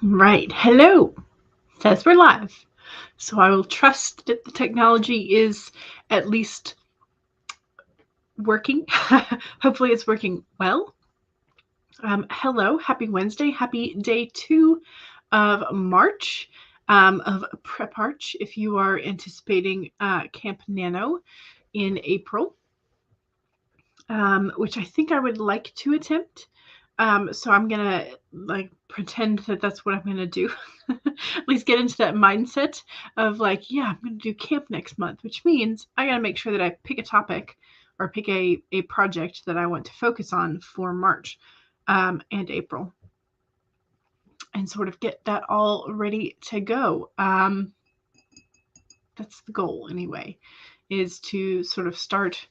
All right. Hello. Says we're live. So I will trust that the technology is at least working. Hopefully it's working well. Hello. Happy Wednesday. Happy day 2 of March, of Prep March, if you are anticipating Camp Nano in April, which I think I would like to attempt. So I'm gonna pretend that that's what I'm gonna do. At least get into that mindset of yeah, I'm gonna do camp next month, which means I gotta make sure that I pick a topic or pick a project that I want to focus on for March and April, and sort of get that all ready to go. That's the goal anyway, is to sort of start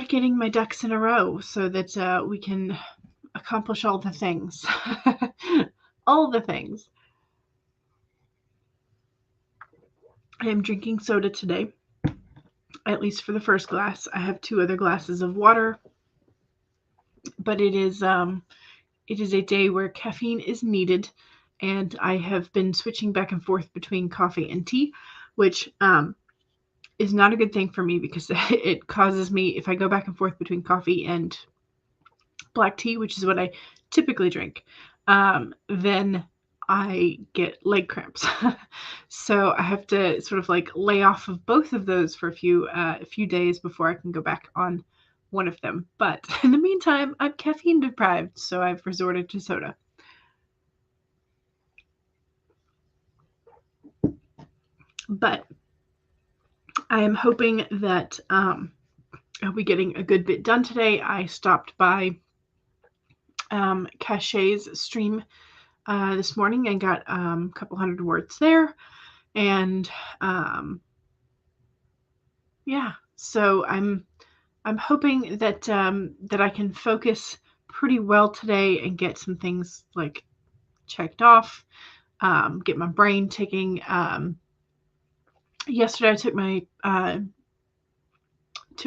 getting my ducks in a row so that we can accomplish all the things. All the things. I am drinking soda today, at least for the first glass. I have 2 other glasses of water, but it is a day where caffeine is needed, and I have been switching back and forth between coffee and tea, which is not a good thing for me because it causes me, if I go back and forth between coffee and black tea, which is what I typically drink, then I get leg cramps. So I have to sort of lay off of both of those for a few days before I can go back on one of them. But in the meantime, I'm caffeine deprived, so I've resorted to soda. But I am hoping that I'll be getting a good bit done today. I stopped by Cachet's stream this morning and got a couple hundred words there, and yeah, so I'm hoping that that I can focus pretty well today and get some things checked off, get my brain ticking. Yesterday I took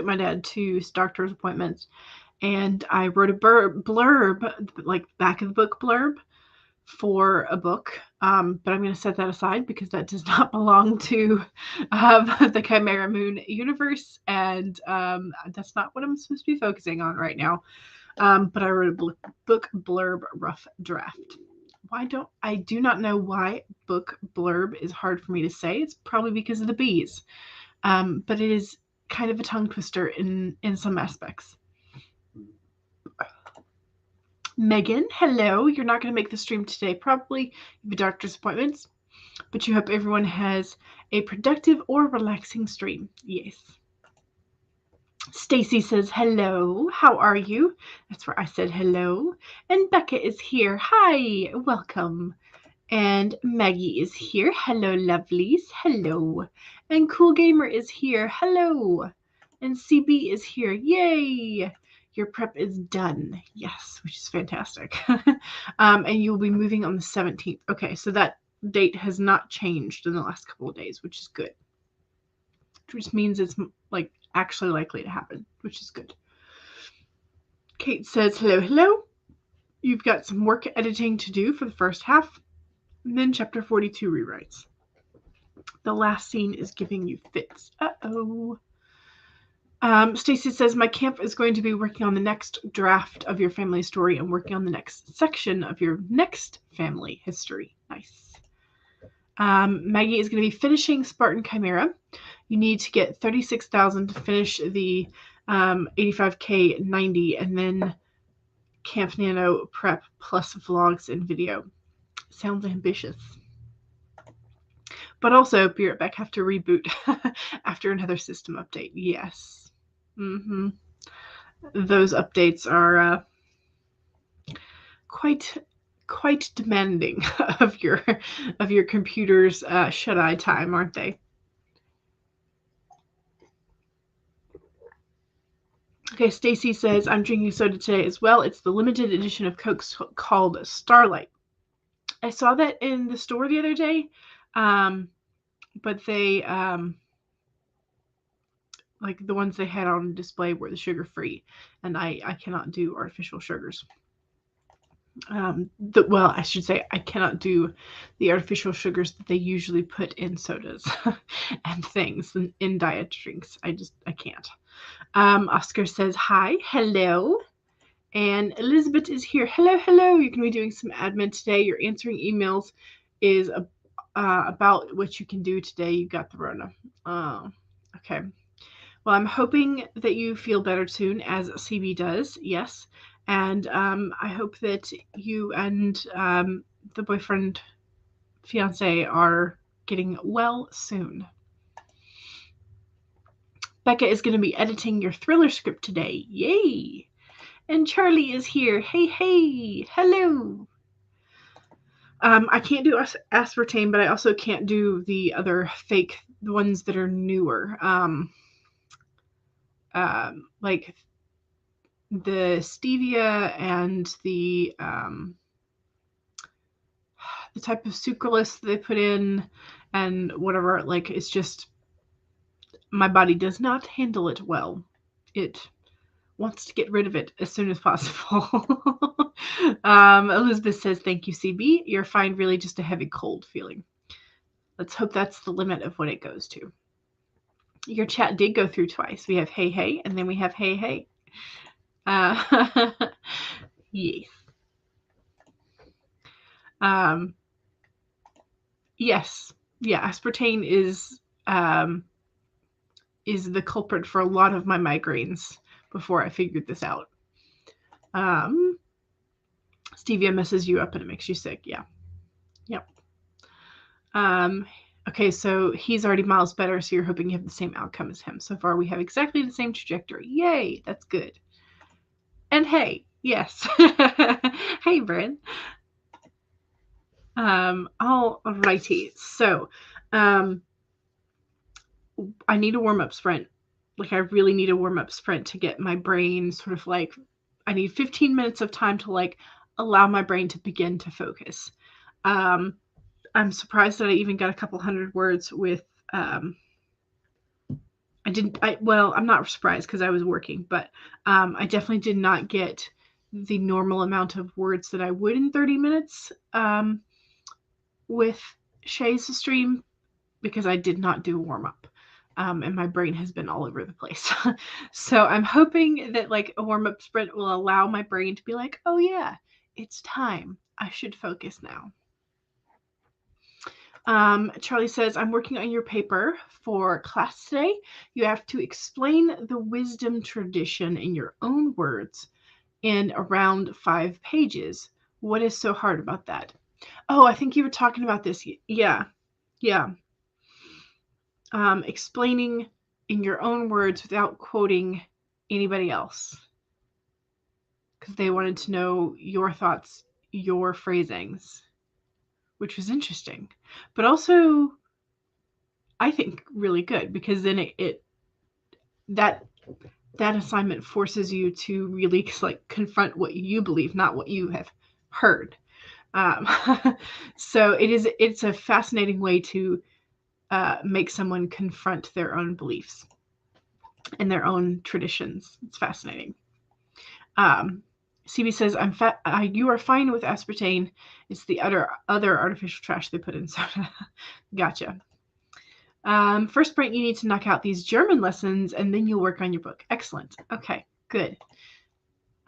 my dad to his doctor's appointments, and I wrote a blurb, back of the book blurb for a book, but I'm going to set that aside because that does not belong to the Chimera Moon universe, and that's not what I'm supposed to be focusing on right now. But I wrote a book blurb rough draft. I do not know why book blurb is hard for me to say. It's probably because of the B's, but it is kind of a tongue twister in some aspects. Megan, hello. You're not going to make the stream today, probably. You have doctor's appointments, but you hope everyone has a productive or relaxing stream. Yes. Stacy says, hello. How are you? That's where I said hello. And Becca is here. Hi. Welcome. And Maggie is here. Hello, lovelies. Hello. And Cool Gamer is here. Hello. And CB is here. Yay. Your prep is done. Yes, which is fantastic. And you'll be moving on the 17th. Okay, so that date has not changed in the last couple of days, which is good. Which means it's actually likely to happen, which is good. Kate says, hello, hello. You've got some work editing to do for the first half, and then chapter 42 rewrites. The last scene is giving you fits. Uh-oh. Stacy says, my camp is going to be working on the next draft of your family story and working on the next section of your next family history. Nice. Maggie is going to be finishing Spartan Chimera. You need to get 36,000 to finish the 85K 90, and then Camp Nano prep plus vlogs and video. Sounds ambitious. But also, Be Right Back have to reboot after another system update. Yes. Mm-hmm. Those updates are quite demanding of your computer's shut-eye time, aren't they? Okay, Stacy says, I'm drinking soda today as well. It's the limited edition of Coke called Starlight. I saw that in the store the other day, but they the ones they had on display were the sugar-free, and I cannot do artificial sugars. Well, I should say I cannot do the artificial sugars that they usually put in sodas and things in diet drinks. I can't. Oscar says hi, hello. And Elizabeth is here. Hello, hello. You're going to be doing some admin today. You're answering emails is about what you can do today. You got the Rona. Okay. Well, I'm hoping that you feel better soon, as CB does. Yes. And I hope that you and the boyfriend, fiance are getting well soon. Becca is going to be editing your thriller script today. Yay! And Charlie is here. Hey, hey, hello. I can't do aspartame, but I also can't do the other fake, the ones that are newer. Like the stevia and the type of sucralose they put in and whatever. Like, it's just, my body does not handle it well. It wants to get rid of it as soon as possible. Elizabeth says, thank you, CB. You're fine, really just a heavy cold feeling. Let's hope that's the limit of what it goes to. Your chat did go through twice. We have hey, hey, and then we have hey, hey. Yes. Yes. Yeah, aspartame is the culprit for a lot of my migraines before I figured this out. Stevia messes you up and it makes you sick. Yeah. Yep. Okay, so he's already miles better, so you're hoping you have the same outcome as him. So far, we have exactly the same trajectory. Yay, that's good. And hey, yes. Hey, Bryn. Alrighty. So, I need a warm-up sprint. Like, I really need a warm-up sprint to get my brain sort of like, I need 15 minutes of time to like allow my brain to begin to focus. I'm surprised that I even got a couple hundred words with, I'm not surprised because I was working, but I definitely did not get the normal amount of words that I would in 30 minutes with Shay's stream because I did not do a warm-up. And my brain has been all over the place. So I'm hoping that like a warm-up sprint will allow my brain to be like, oh yeah, it's time. I should focus now. Charlie says, I'm working on your paper for class today. You have to explain the wisdom tradition in your own words in around 5 pages. What is so hard about that? Oh, I think you were talking about this. Yeah. Explaining in your own words without quoting anybody else. Because they wanted to know your thoughts, your phrasings, which was interesting. But also, I think really good, because then that assignment forces you to really like confront what you believe, not what you have heard. So it's a fascinating way to make someone confront their own beliefs and their own traditions. It's fascinating. CB says, you are fine with aspartame. It's the other artificial trash they put in soda. Gotcha. First, Brent, you need to knock out these German lessons, and then you'll work on your book. Excellent. Okay, good.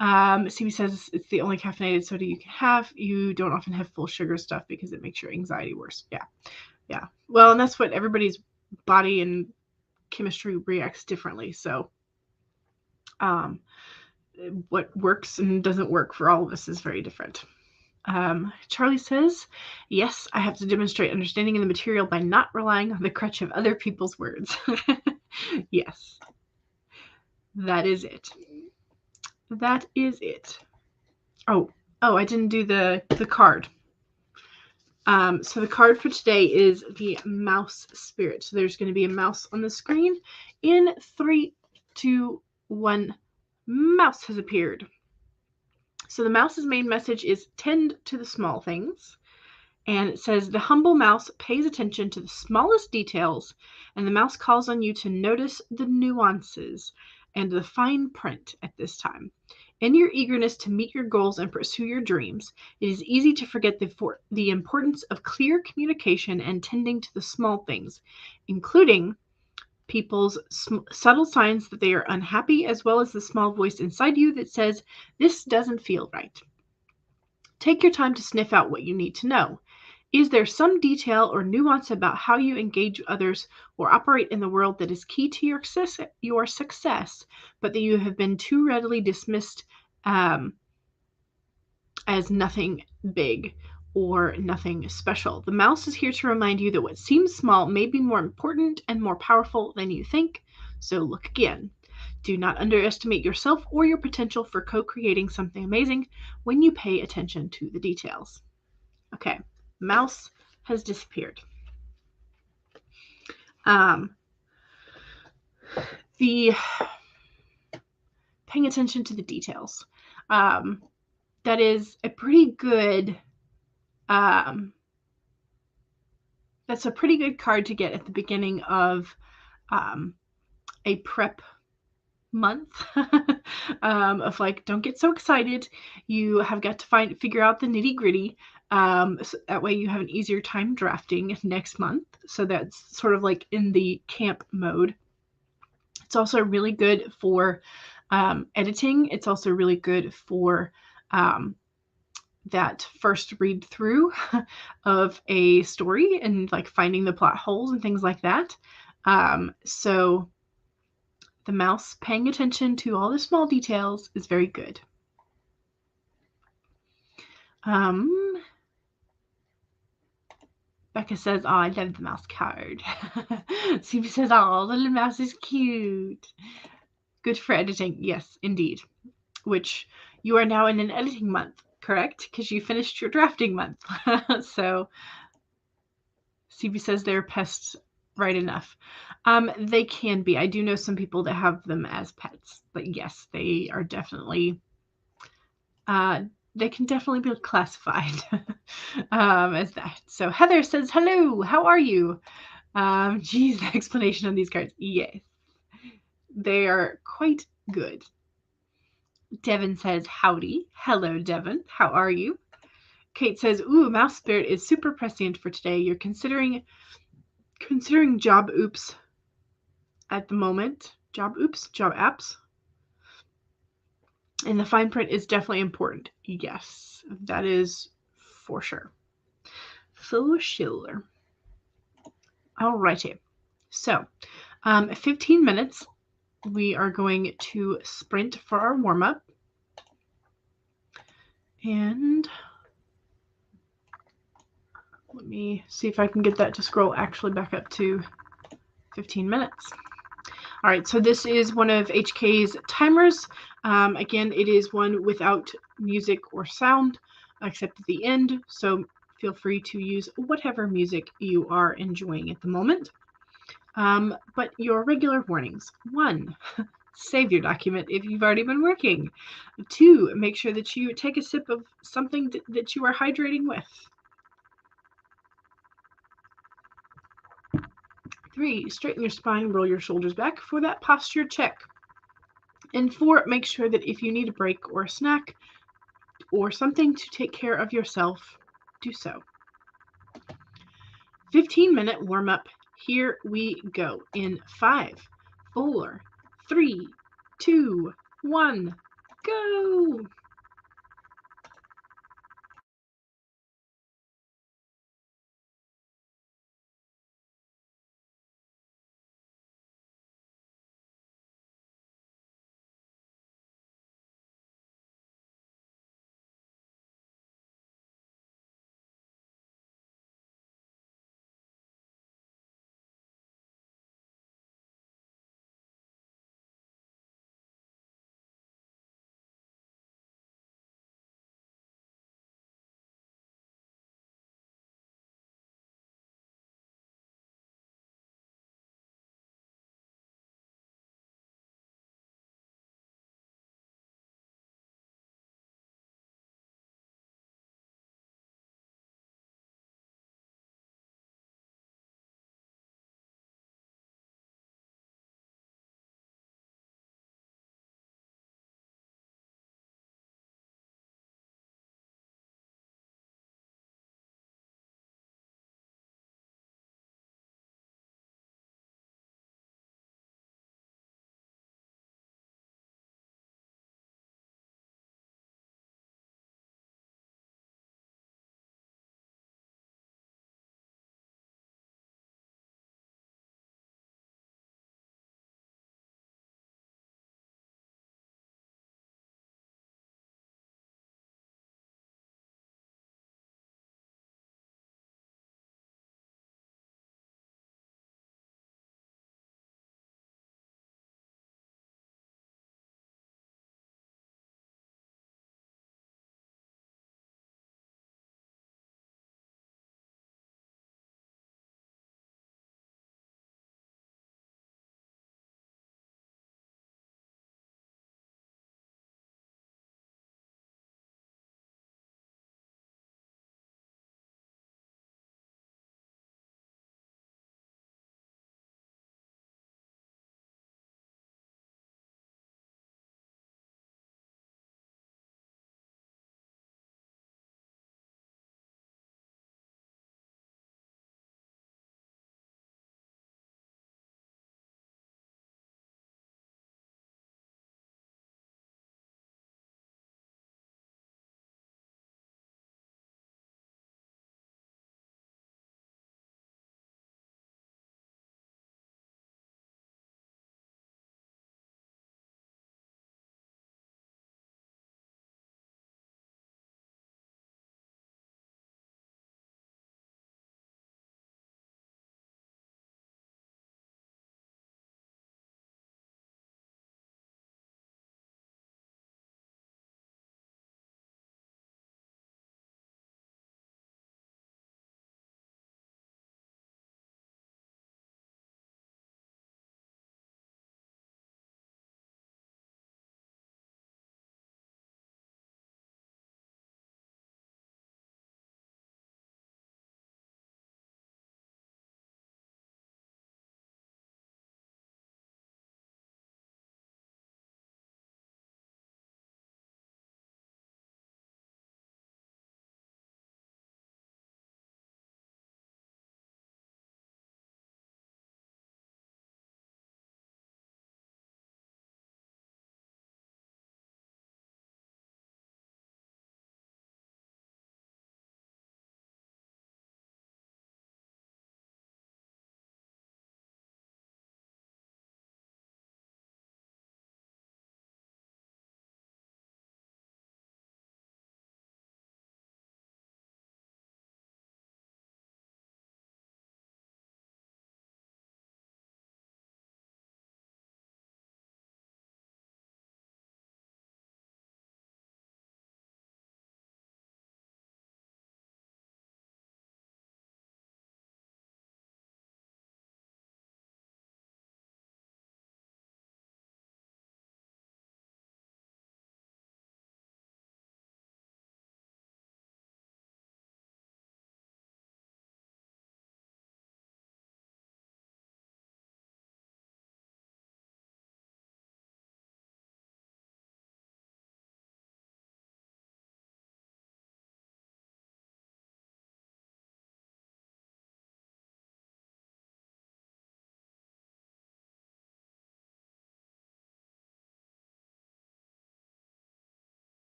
CB says it's the only caffeinated soda you can have. You don't often have full sugar stuff because it makes your anxiety worse. Yeah. Well, and that's what everybody's body and chemistry reacts differently. So, what works and doesn't work for all of us is very different. Charlie says, yes, I have to demonstrate understanding of the material by not relying on the crutch of other people's words. Yes. That is it. Oh, I didn't do the card. So the card for today is the mouse spirit. So there's going to be a mouse on the screen. In 3, 2, 1, mouse has appeared. So the mouse's main message is tend to the small things. And it says the humble mouse pays attention to the smallest details, and the mouse calls on you to notice the nuances and the fine print at this time. In your eagerness to meet your goals and pursue your dreams, it is easy to forget the importance of clear communication and tending to the small things, including people's subtle signs that they are unhappy, as well as the small voice inside you that says, "This doesn't feel right." Take your time to sniff out what you need to know. Is there some detail or nuance about how you engage others or operate in the world that is key to your success, but that you have been too readily dismissed as nothing big or nothing special? The mouse is here to remind you that what seems small may be more important and more powerful than you think, so look again. Do not underestimate yourself or your potential for co-creating something amazing when you pay attention to the details. Okay, mouse has disappeared. The paying attention to the details. That is a pretty good that's a pretty good card to get at the beginning of a prep month of like, don't get so excited. You have got to figure out the nitty gritty. So that way you have an easier time drafting next month. So that's sort of like in the camp mode. It's also really good for editing. It's also really good for that first read through of a story and like finding the plot holes and things like that. So the mouse paying attention to all the small details is very good. Becca says, "Oh, I love the mouse card." Stevie says, "Oh, the little mouse is cute." Good for editing. Yes, indeed. Which you are now in an editing month, correct? Because you finished your drafting month. So Stevie says they're pests right enough. They can be. I do know some people that have them as pets, but yes, they are definitely they can definitely be classified as that. So Heather says, "Hello, how are you?" Geez, the explanation on these cards. Yes, they are quite good. Devin says, "Howdy." Hello, Devin. How are you? Kate says, "Ooh, mouse spirit is super prescient for today. You're considering job oops at the moment. Job apps. And the fine print is definitely important." Yes, that is for sure. For sure. Alrighty. So, 15 minutes. We are going to sprint for our warm-up. And let me see if I can get that to scroll actually back up to 15 minutes. All right, so this is one of HK's timers. Again, it is one without music or sound, except at the end. So feel free to use whatever music you are enjoying at the moment. But your regular warnings. 1, save your document if you've already been working. 2, make sure that you take a sip of something that you are hydrating with. 3, straighten your spine, roll your shoulders back for that posture check. And 4, make sure that if you need a break or a snack or something to take care of yourself, do so. 15-minute warm-up. Here we go in 5, 4, 3, 2, 1, go!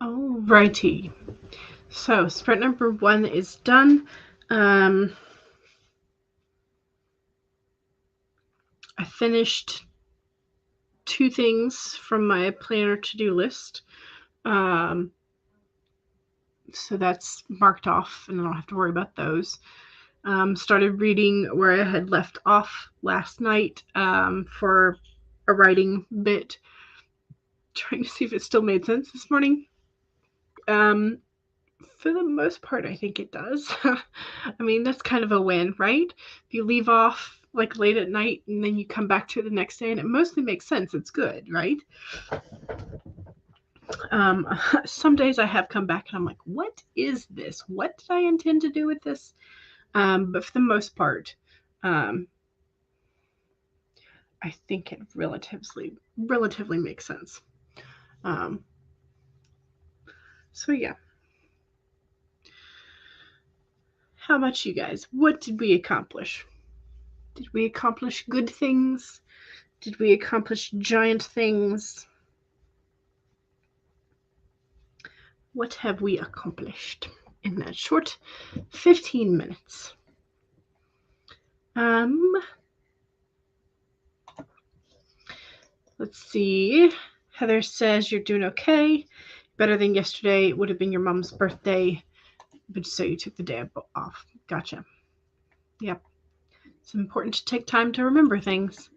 Alrighty. So sprint number 1 is done. I finished 2 things from my planner to-do list. So that's marked off, and I don't have to worry about those. Started reading where I had left off last night for a writing bit, trying to see if it still made sense this morning. For the most part, I think it does. I mean, that's kind of a win, right? If you leave off like late at night and then you come back to it the next day and it mostly makes sense, it's good, right? Some days I have come back and I'm like, what is this? What did I intend to do with this? But for the most part, I think it relatively makes sense. So yeah. How about you guys? What did we accomplish? Did we accomplish good things? Did we accomplish giant things? What have we accomplished in that short 15 minutes? Let's see. Heather says you're doing okay. Better than yesterday. It would have been your mom's birthday, but so you took the day off. Gotcha. Yep. It's important to take time to remember things.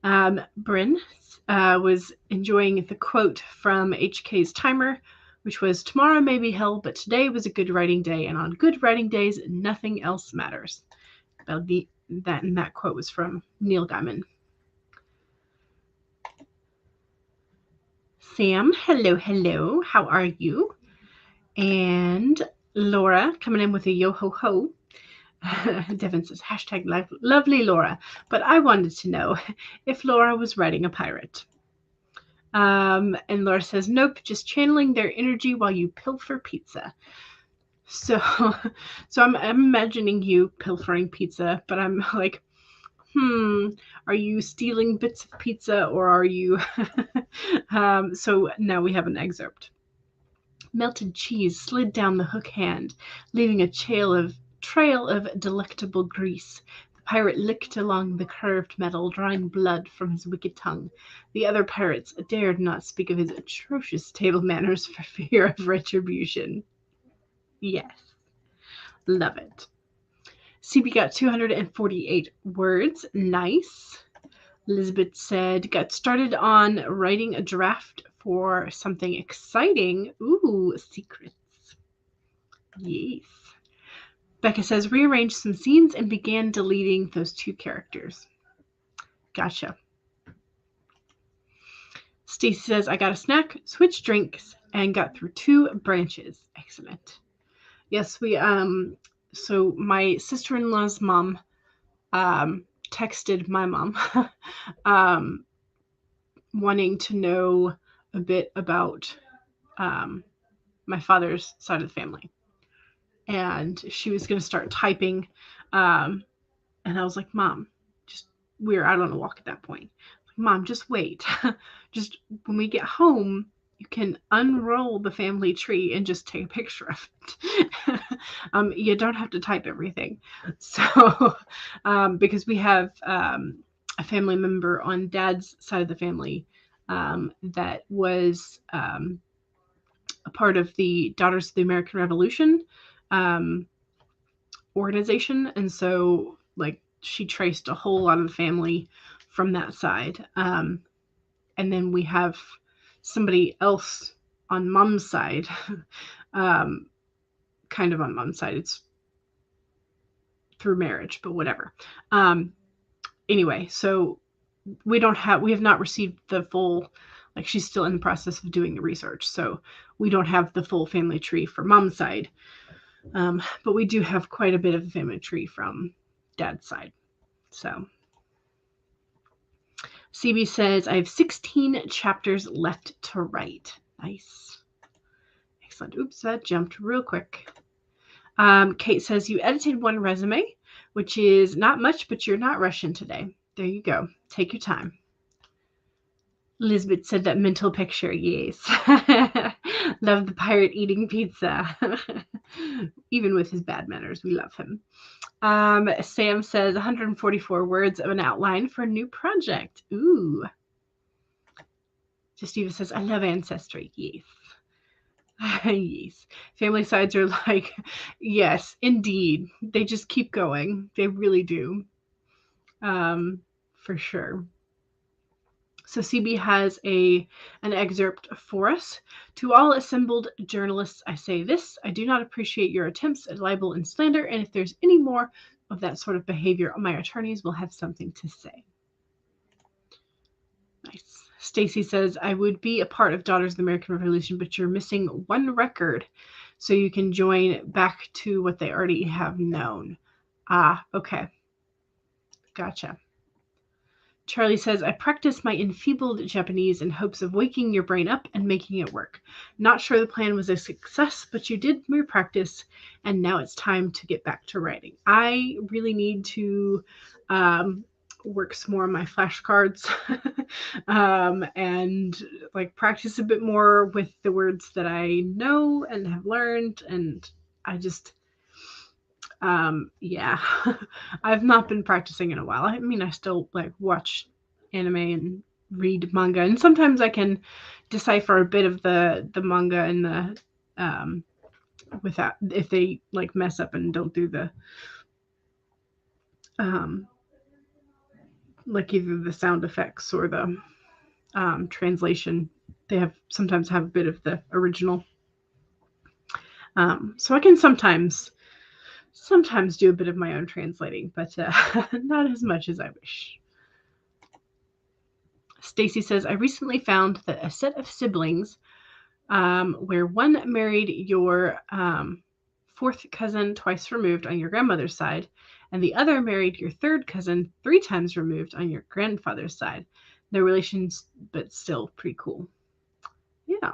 Bryn was enjoying the quote from HK's timer, which was, tomorrow may be hell, but today was a good writing day, and on good writing days, nothing else matters. That quote was from Neil Gaiman. Sam, hello. How are you? And Laura coming in with a yo-ho-ho. Devin says, hashtag lovely Laura. But I wanted to know if Laura was writing a pirate. And Laura says, nope, just channeling their energy while you pilfer pizza. So I'm imagining you pilfering pizza, but I'm like, are you stealing bits of pizza or are you? So now we have an excerpt. Melted cheese slid down the hook hand, leaving a trail of delectable grease. The pirate licked along the curved metal, drawing blood from his wicked tongue. The other pirates dared not speak of his atrocious table manners for fear of retribution. Yes, love it. CB got 248 words. Nice. Elizabeth said, got started on writing a draft for something exciting. Ooh, secrets. Yes. Becca says, rearranged some scenes and began deleting those 2 characters. Gotcha. Stacy says, I got a snack, switched drinks, and got through 2 branches. Excellent. Yes, we, so my sister-in-law's mom, texted my mom, wanting to know a bit about, my father's side of the family. And she was going to start typing. And I was like, Mom, we were out on a walk at that point. Like, Mom, just wait. Just when we get home, you can unroll the family tree and just take a picture of it. You don't have to type everything. So, because we have a family member on Dad's side of the family that was a part of the Daughters of the American Revolution organization. And so, like, she traced a whole lot of the family from that side. And then we have somebody else on Mom's side, kind of on Mom's side. It's through marriage, but whatever. Anyway, so we have not received the full, like, she's still in the process of doing the research. So we don't have the full family tree for Mom's side. But we do have quite a bit of a family tree from Dad's side. So CB says, I have 16 chapters left to write. Nice. Excellent. Oops, that jumped real quick. Kate says, you edited 1 resume, which is not much, but you're not rushing today. There you go. Take your time. Lisbeth said that mental picture, yes. Love the pirate eating pizza. Even with his bad manners, we love him. Sam says 144 words of an outline for a new project. Ooh. Justiva says, I love Ancestry. Yes. Yes. Family sides are like, yes, indeed. They just keep going. They really do. For sure. So CB has an excerpt for us. To all assembled journalists, I say this. I do not appreciate your attempts at libel and slander, and if there's any more of that sort of behavior, my attorneys will have something to say. Nice. Stacy says, I would be a part of Daughters of the American Revolution, but you're missing one record, so you can join back to what they already have known. Ah, okay. Gotcha. Charlie says, I practice my enfeebled Japanese in hopes of waking your brain up and making it work. Not sure the plan was a success, but you did more practice, and now it's time to get back to writing. I really need to work some more on my flashcards and like practice a bit more with the words that I know and have learned. And I just, yeah, I've not been practicing in a while. I mean, I still like watch anime and read manga, and sometimes I can decipher a bit of the manga and the without, if they like mess up and don't do the like either the sound effects or the translation. They sometimes have a bit of the original, so I can sometimes do a bit of my own translating, but not as much as I wish. Stacy says, I recently found that a set of siblings where one married your fourth cousin twice removed on your grandmother's side, and the other married your third cousin 3 times removed on your grandfather's side. No relations, but still pretty cool. Yeah,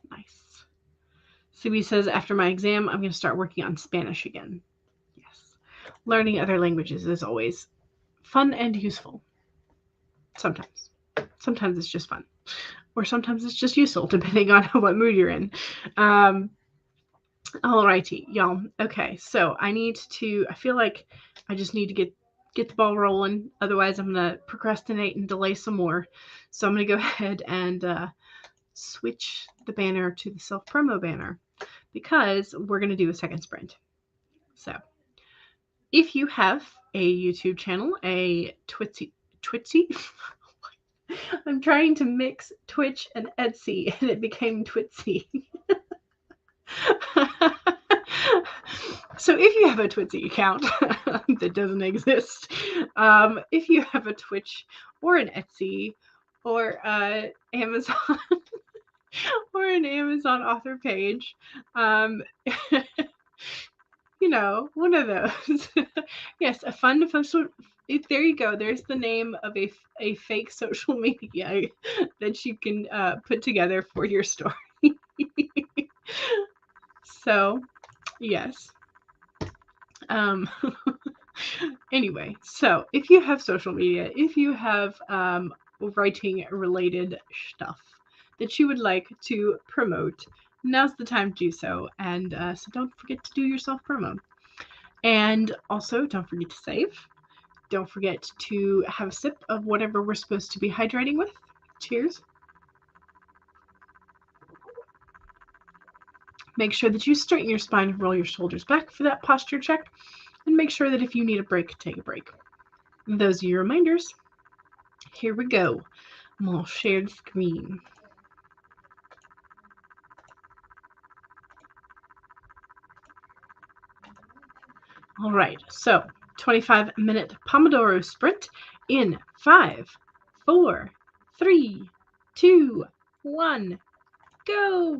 nice. Sibi says, after my exam, I'm going to start working on Spanish again. Yes. Learning other languages is always fun and useful. Sometimes. Sometimes it's just fun. Or sometimes it's just useful, depending on what mood you're in. Alrighty, y'all. Okay, so I feel like I just need to get the ball rolling. Otherwise, I'm going to procrastinate and delay some more. So I'm going to go ahead and switch the banner to the self-promo banner because we're going to do a second sprint. So if you have a YouTube channel, a Twitsy, I'm trying to mix Twitch and Etsy, and it became Twitsy. So if you have a Twitsy account that doesn't exist, if you have a Twitch or an Etsy or Amazon or an Amazon author page, you know, one of those. Yes, a fun social. There you go. There's the name of a fake social media that you can put together for your story. So, yes. Anyway, so if you have social media, if you have writing related stuff that you would like to promote, now's the time to do so. And so don't forget to do your self promo. And also, don't forget to save. Don't forget to have a sip of whatever we're supposed to be hydrating with. Cheers. Make sure that you straighten your spine and roll your shoulders back for that posture check. And make sure that if you need a break, take a break. Those are your reminders. Here we go. I'm going to share the screen. All right, so 25-minute Pomodoro sprint in 5, 4, 3, 2, 1, go.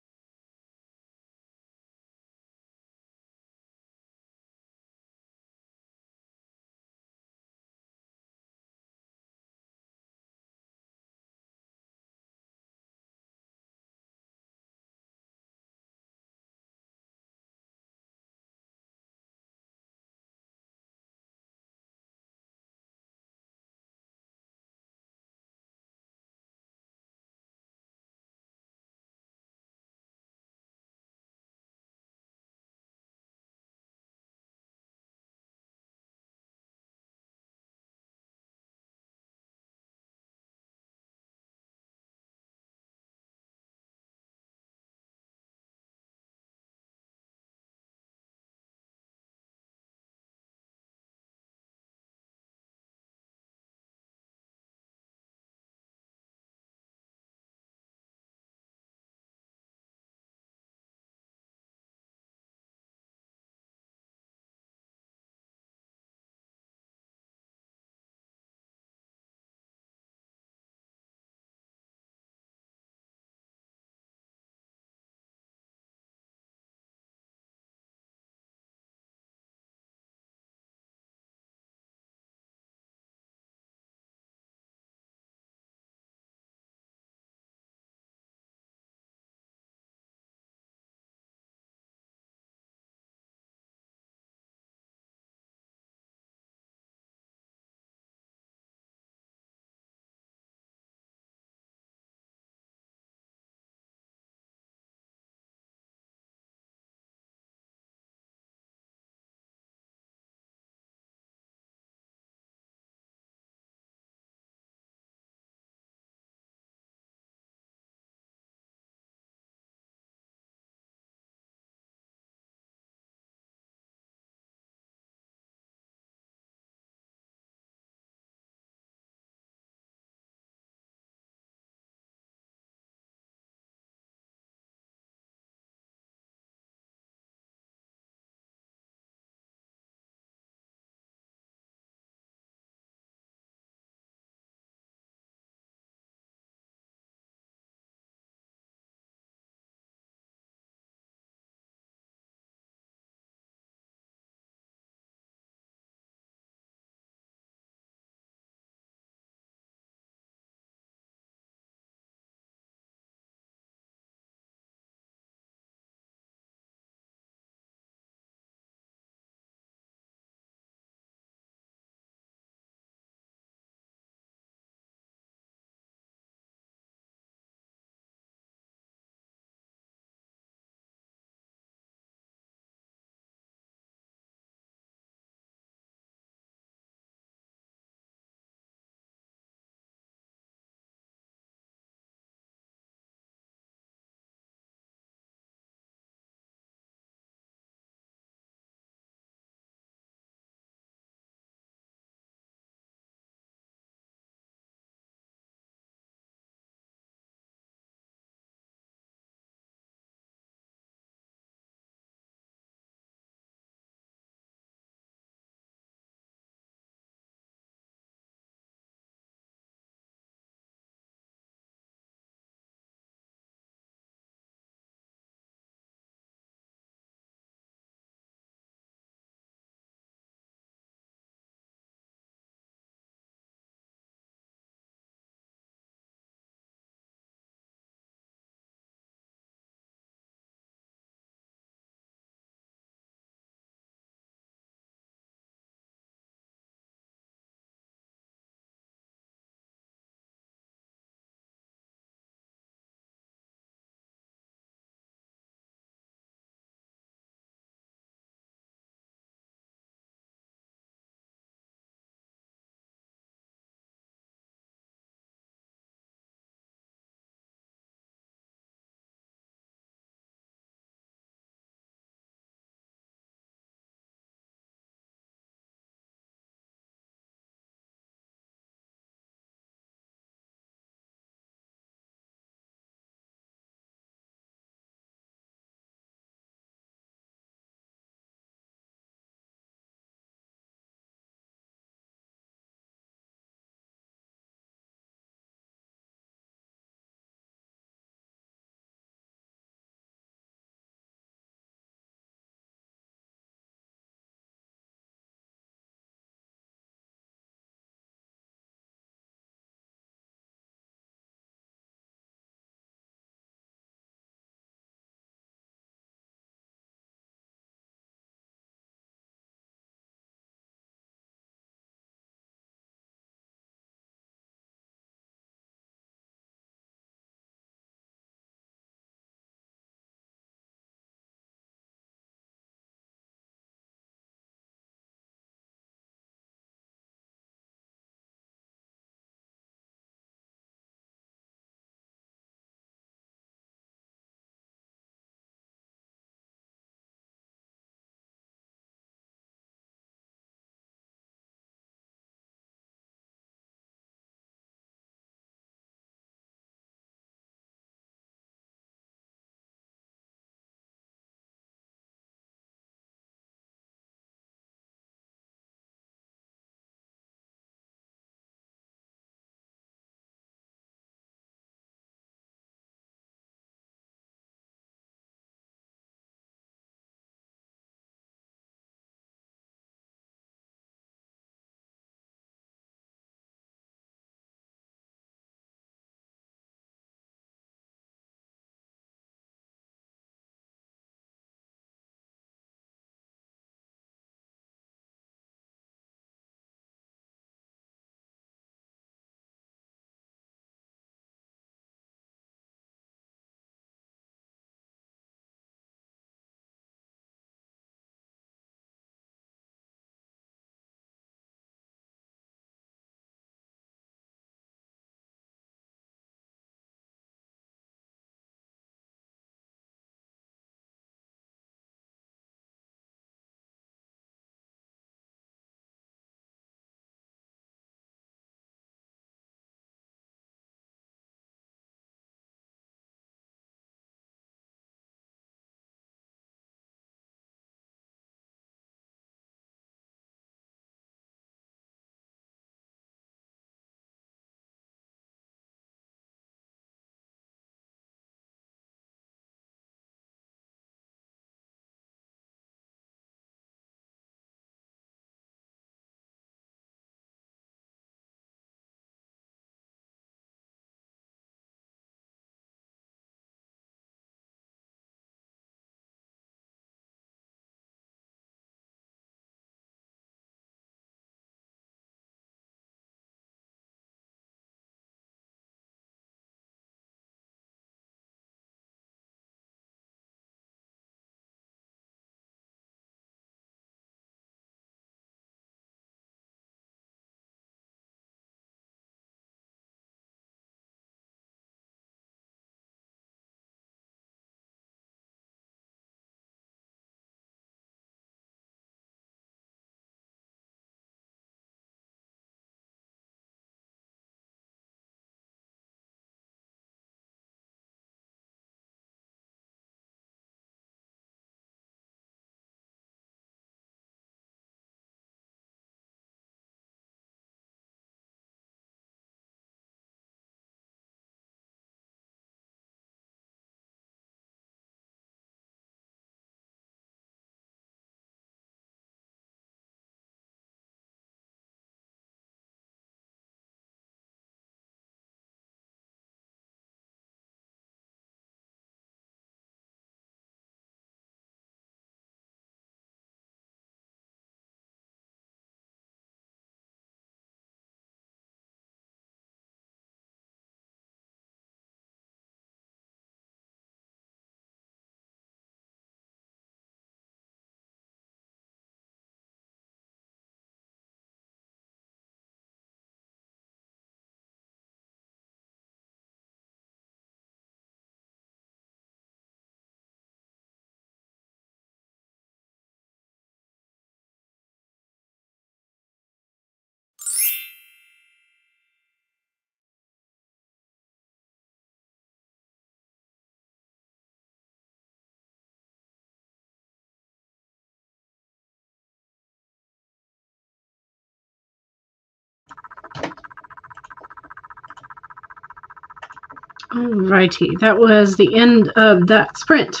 Alrighty, that was the end of that sprint.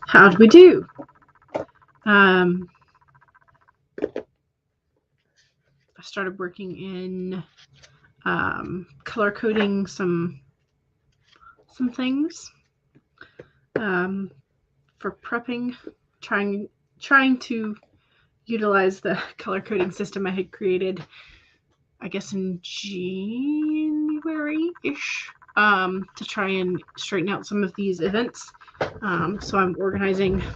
How'd we do? I started working in color coding some things for prepping, trying to utilize the color coding system I had created, I guess in January-ish, to try and straighten out some of these events. So I'm organizing a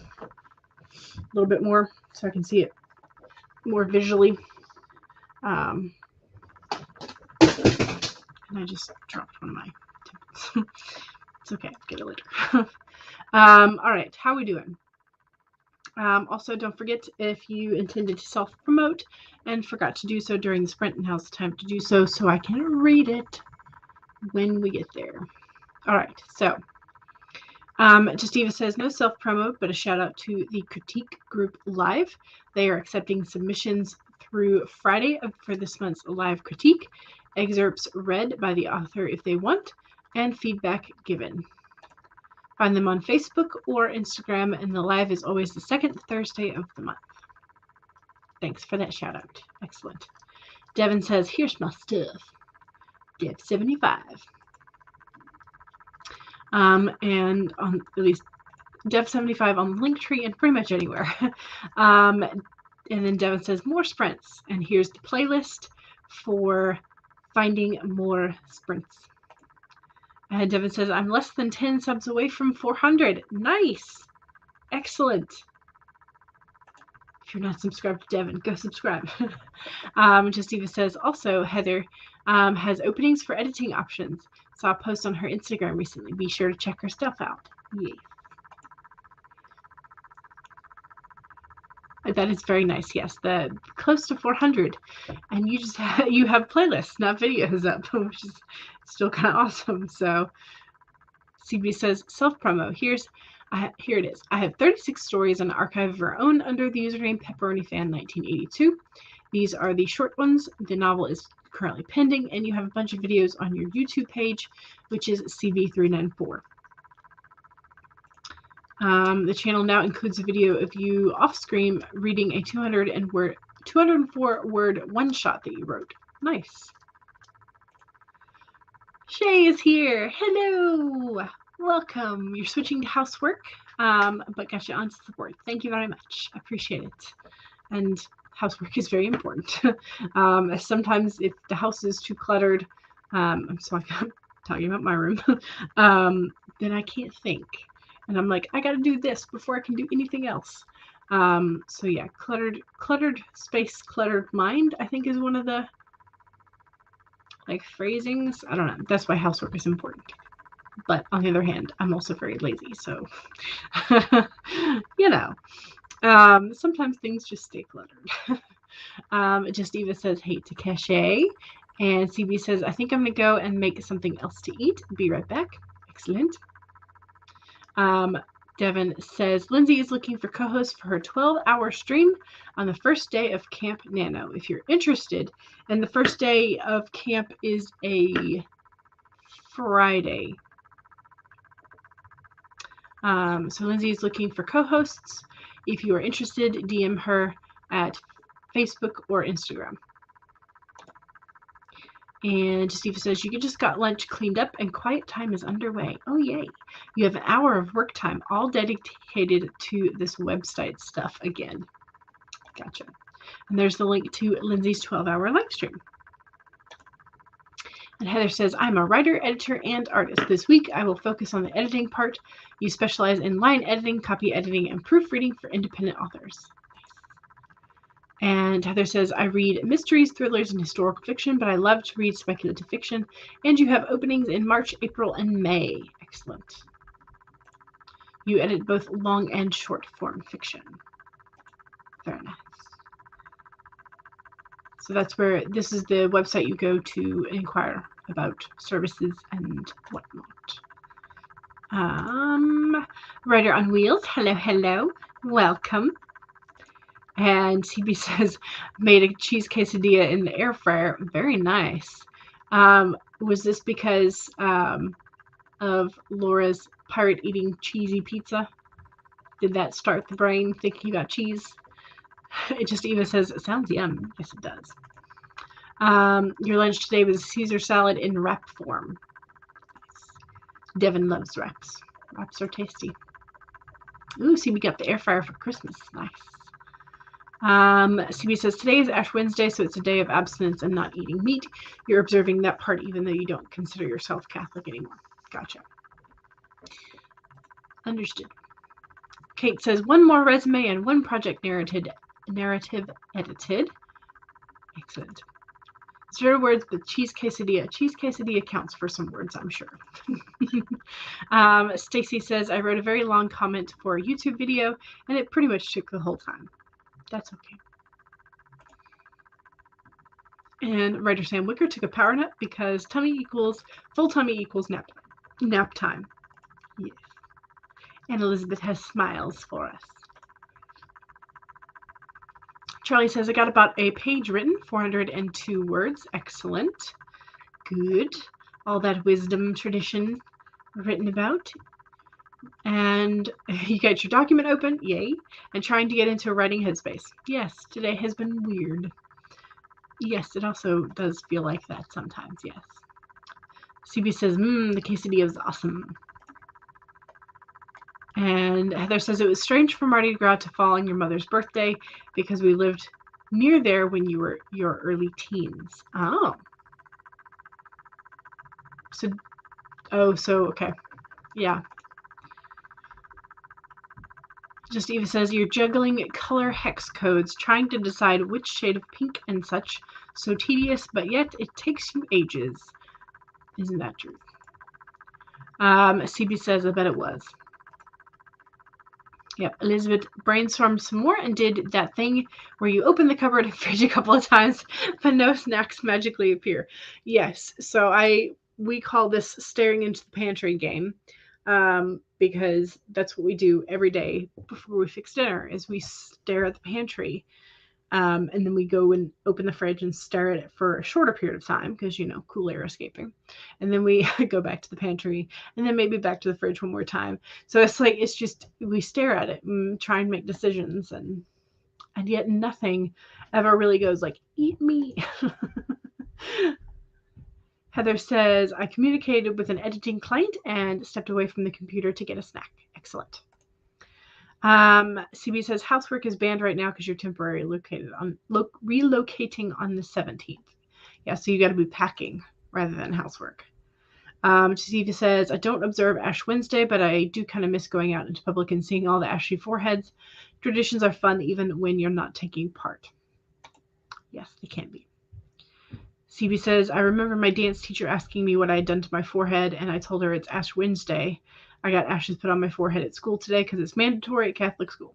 little bit more so I can see it more visually. And I just dropped one of my templates. It's okay, I'll get it later. All right, how are we doing? Also, don't forget, if you intended to self-promote and forgot to do so during the sprint, now's the time to do so I can read it when we get there. All right, so Justiva says, no self-promo, but a shout out to the Critique Group Live. They are accepting submissions through Friday for this month's live critique, excerpts read by the author if they want, and feedback given. Find them on Facebook or Instagram, and the live is always the second Thursday of the month. Thanks for that shout out. Excellent. Devin says, here's my stuff. Dev75. And on at least Dev75 on Linktree and pretty much anywhere. And then Devin says, more sprints. And here's the playlist for finding more sprints. And Devin says, I'm less than 10 subs away from 400. Nice. Excellent. If you're not subscribed to Devin, go subscribe. Justiva says, also, Heather has openings for editing options. Saw a post on her Instagram recently. Be sure to check her stuff out. Yes. That is very nice. Yes, the close to 400, and you just you have playlists, not videos up, which is still kind of awesome. So, CB says self promo. Here it is. I have 36 stories on archive of our own under the username PepperoniFan1982. These are the short ones. The novel is currently pending, and you have a bunch of videos on your YouTube page, which is CV394. The channel now includes a video of you off-screen reading a 204-word one-shot that you wrote. Nice. Shay is here. Hello. Welcome. You're switching to housework, but got you on support. Thank you very much. I appreciate it. And housework is very important. Sometimes if the house is too cluttered, I'm talking about my room, then I can't think. And I'm like, I got to do this before I can do anything else. So yeah, cluttered space, cluttered mind, I think is one of the phrasings. I don't know. That's why housework is important. But on the other hand, I'm also very lazy. So, sometimes things just stay cluttered. Justiva says, hate to cachet. And CB says, I think I'm going to go and make something else to eat. Be right back. Excellent. Devin says, Lindsay is looking for co-hosts for her 12-hour stream on the first day of Camp Nano. If you're interested, and the first day of camp is a Friday. So Lindsay is looking for co-hosts. If you are interested, DM her at Facebook or Instagram. And Steve says, you just got lunch cleaned up and quiet time is underway. Oh, yay. You have an hour of work time, all dedicated to this website stuff again. Gotcha. And there's the link to Lindsay's 12-hour live stream. And Heather says, I'm a writer, editor, and artist. This week, I will focus on the editing part. You specialize in line editing, copy editing, and proofreading for independent authors. And Heather says, I read mysteries, thrillers, and historical fiction, but I love to read speculative fiction. And you have openings in March, April, and May. Excellent. You edit both long and short form fiction. Very nice. So that's where this is the website you go to inquire about services and whatnot. Writer on Wheels. Hello, hello. Welcome. And CB says, made a cheese quesadilla in the air fryer. Very nice. Was this because of Laura's pirate eating cheesy pizza? Did that start the brain thinking about cheese? It just even says, it sounds yum. Yes, it does. Your lunch today was Caesar salad in wrap form. Devin loves wraps. Wraps are tasty. Ooh, see, we got the air fryer for Christmas. Nice. CB says, today is Ash Wednesday, so it's a day of abstinence and not eating meat. You're observing that part even though you don't consider yourself Catholic anymore. Gotcha. Understood. Kate says, one more resume and one project narrative edited. Excellent. 0 words, but cheese quesadilla. Cheese quesadilla counts for some words, I'm sure. Stacy says, I wrote a very long comment for a YouTube video, and it pretty much took the whole time. That's okay. And writer Sam Wicker took a power nap because full tummy equals nap time. Yes. And Elizabeth has smiles for us. Charlie says, I got about a page written, 402 words. Excellent. Good. All that wisdom tradition written about. And you got your document open. Yay. And trying to get into a writing headspace. Yes, today has been weird. Yes, it also does feel like that sometimes, yes. CB says, the quesadilla is awesome. And Heather says, it was strange for Mardi Gras to fall on your mother's birthday because we lived near there when you were your early teens. Oh. So, okay. Yeah. Just Eva says, you're juggling color hex codes, trying to decide which shade of pink and such. So tedious, but yet it takes you ages. Isn't that true? CB says, I bet it was. Yep, Elizabeth brainstormed some more and did that thing where you open the cupboard and fridge a couple of times, but no snacks magically appear. Yes, so we call this staring into the pantry game, because that's what we do every day before we fix dinner, is we stare at the pantry, and then we go and open the fridge and stare at it for a shorter period of time because, cool air escaping. And then we go back to the pantry and then maybe back to the fridge one more time. So it's just, we stare at it and try and make decisions, and yet nothing ever really goes like, eat me. Heather says, I communicated with an editing client and stepped away from the computer to get a snack. Excellent. CB says, housework is banned right now because you're temporarily relocating on the 17th. Yeah, so you got to be packing rather than housework. CB says, I don't observe Ash Wednesday, but I do kind of miss going out into public and seeing all the ashy foreheads. Traditions are fun even when you're not taking part. Yes, they can be. CB says, I remember my dance teacher asking me what I had done to my forehead, and I told her it's Ash Wednesday. I got ashes put on my forehead at school today because it's mandatory at Catholic school.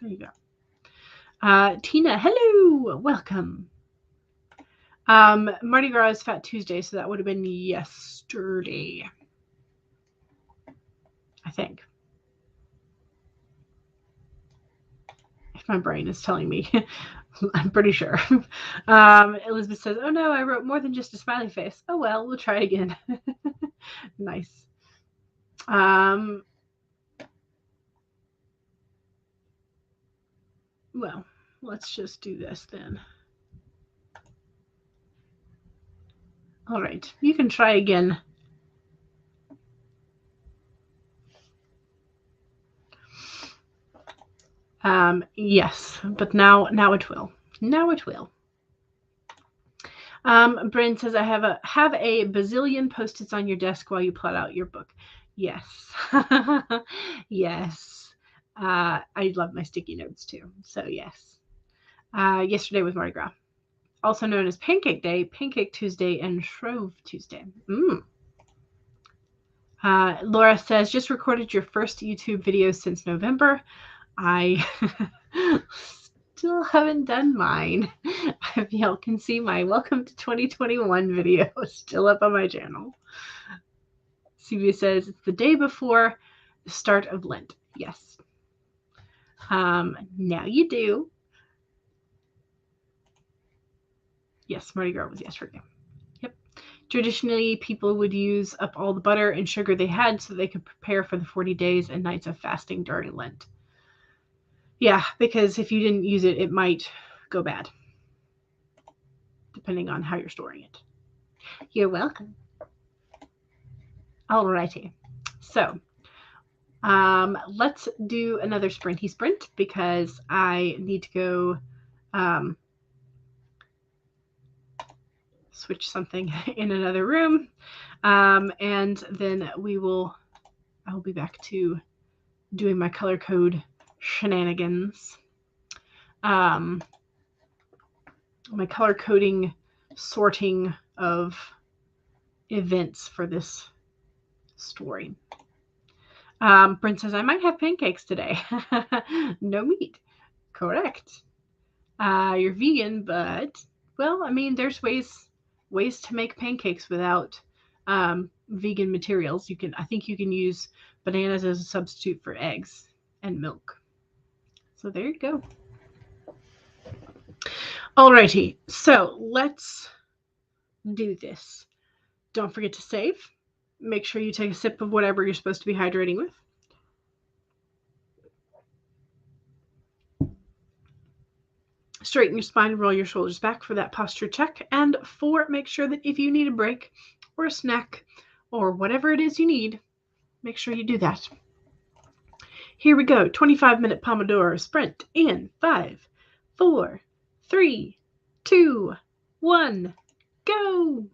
There you go. Tina, hello, welcome. Mardi Gras is Fat Tuesday, so that would have been yesterday, I think. If my brain is telling me. I'm pretty sure. Elizabeth says, oh no, I wrote more than just a smiley face. Oh well, we'll try again. Nice. Well, let's just do this then. All right, you can try again. Yes, but now it will. Now it will. Bryn says, I have a bazillion Post-its on your desk while you plot out your book. Yes. Yes. I love my sticky notes too. So yes. Yesterday was Mardi Gras, also known as Pancake Day, Pancake Tuesday, and Shrove Tuesday. Laura says, just recorded your first YouTube video since November. I still haven't done mine. If y'all can see my Welcome to 2021 video still up on my channel. CB says, it's the day before the start of Lent. Yes. Now you do. Yes, Mardi Gras was yesterday. Yep. Traditionally, people would use up all the butter and sugar they had so they could prepare for the 40 days and nights of fasting during Lent. Yeah, because if you didn't use it, it might go bad, depending on how you're storing it. You're welcome. Alrighty. So, let's do another sprinty sprint because I need to go switch something in another room. And then I will be back to doing my color code shenanigans. My color coding sorting of events for this story. Brent says, I might have pancakes today. No meat. Correct. You're vegan, but, well, I mean, there's ways to make pancakes without vegan materials. I think you can use bananas as a substitute for eggs and milk. So there you go. Alrighty, so let's do this. Don't forget to save. Make sure you take a sip of whatever you're supposed to be hydrating with. Straighten your spine and roll your shoulders back for that posture check. And 4, make sure that if you need a break or a snack or whatever it is you need, make sure you do that. Here we go. 25-minute Pomodoro sprint in 5, 4, 3, 2, 1, go.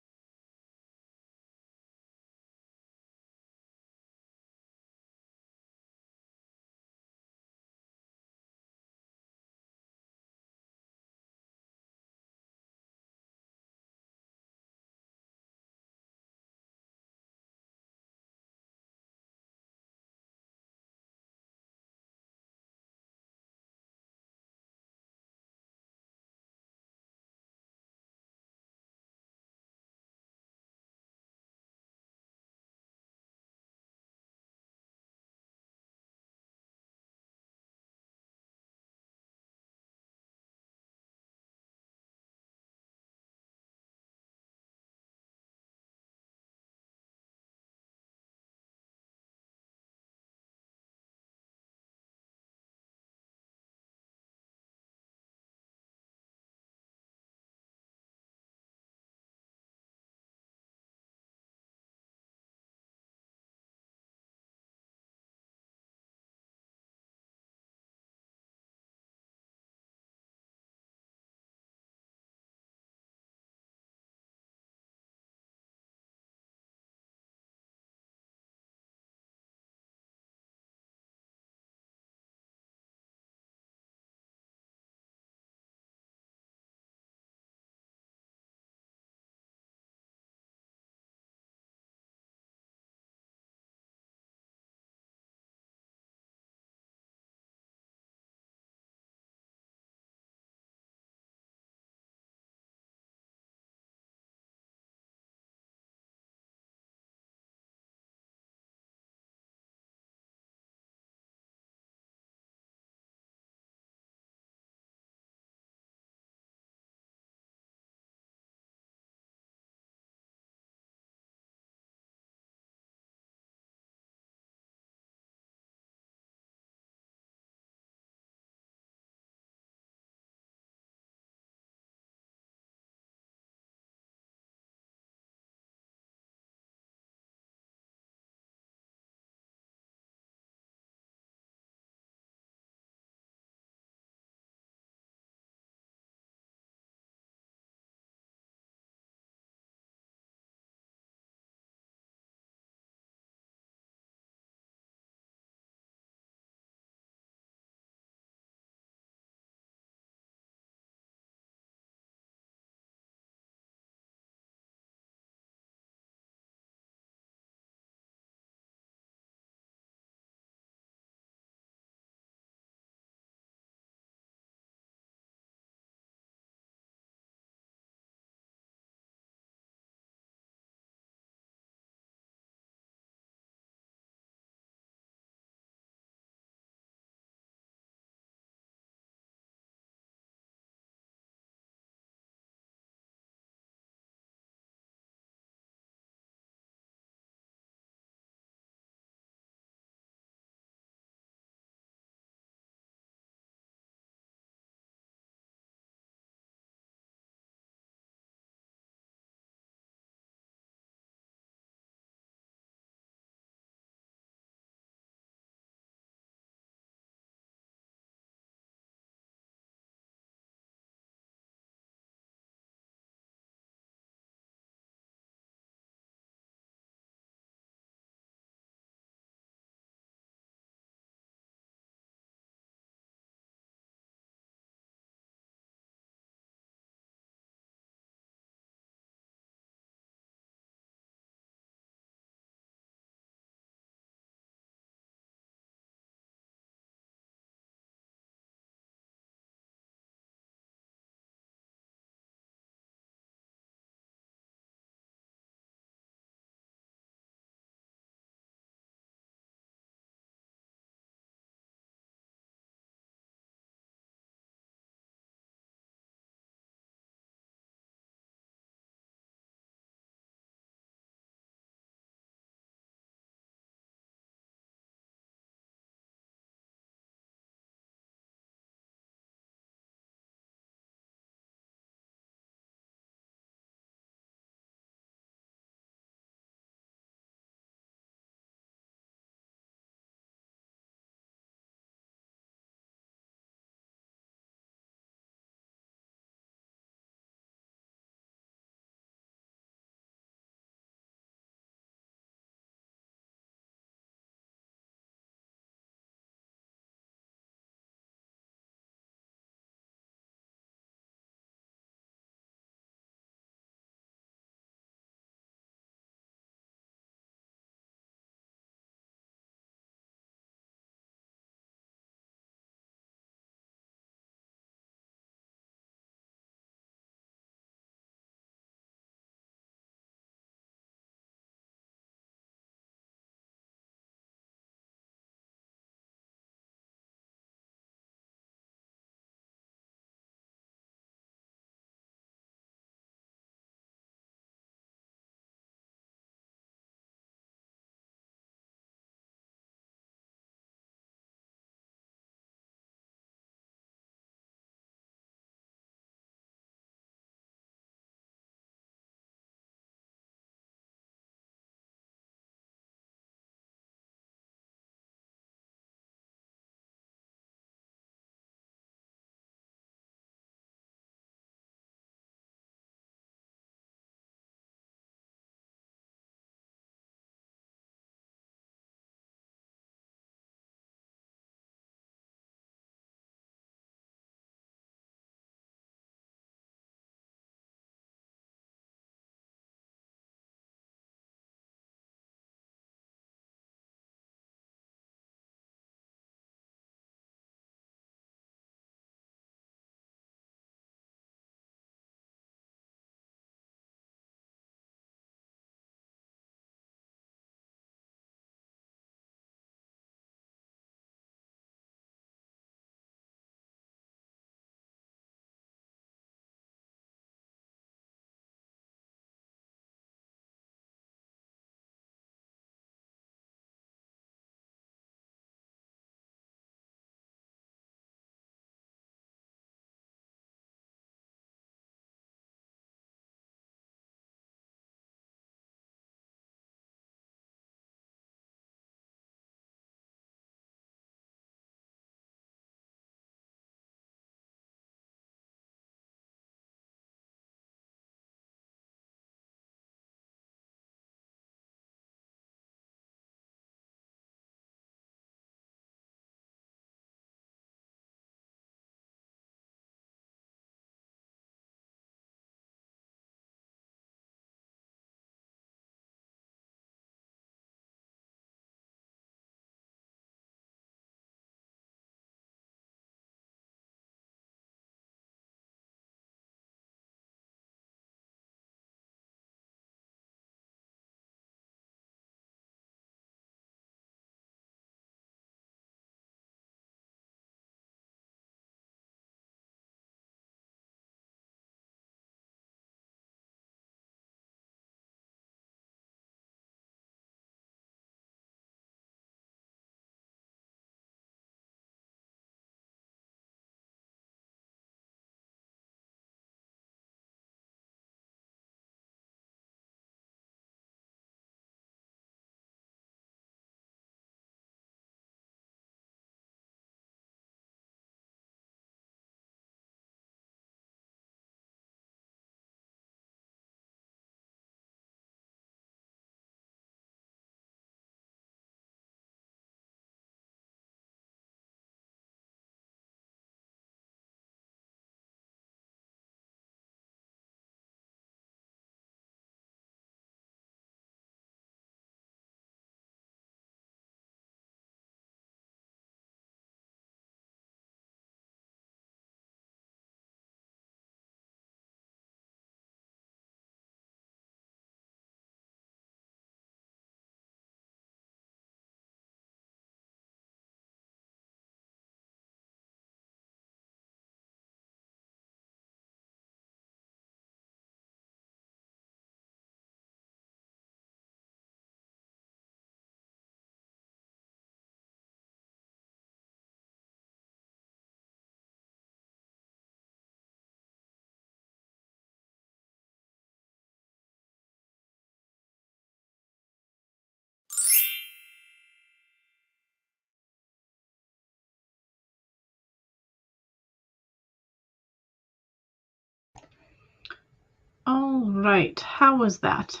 All right. How was that?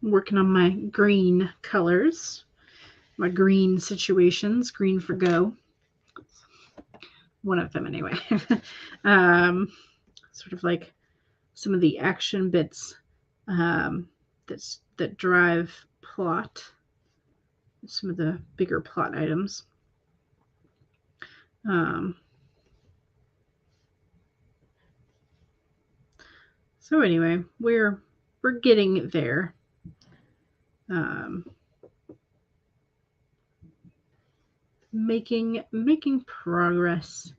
Working on my green colors, my green situations, green for go. One of them anyway. Sort of like some of the action bits that drive plot, some of the bigger plot items. So anyway, we're getting there. Making progress.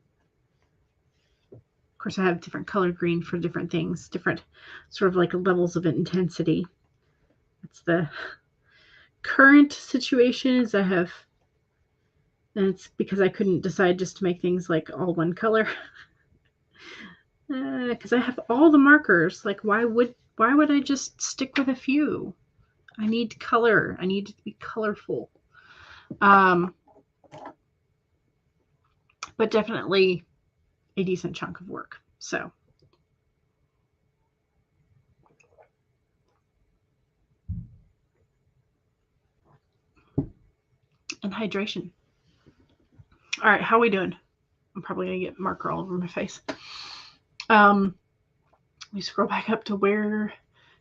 Of course, I have different color green for different things, different sort of like levels of intensity. That's the current situation. Is I have, and it's because I couldn't decide just to make things like all one color. Because I have all the markers. Like, why would I just stick with a few? I need color. I need it to be colorful. But definitely a decent chunk of work. So. And hydration. All right, how are we doing? I'm probably going to get marker all over my face. Let me scroll back up to where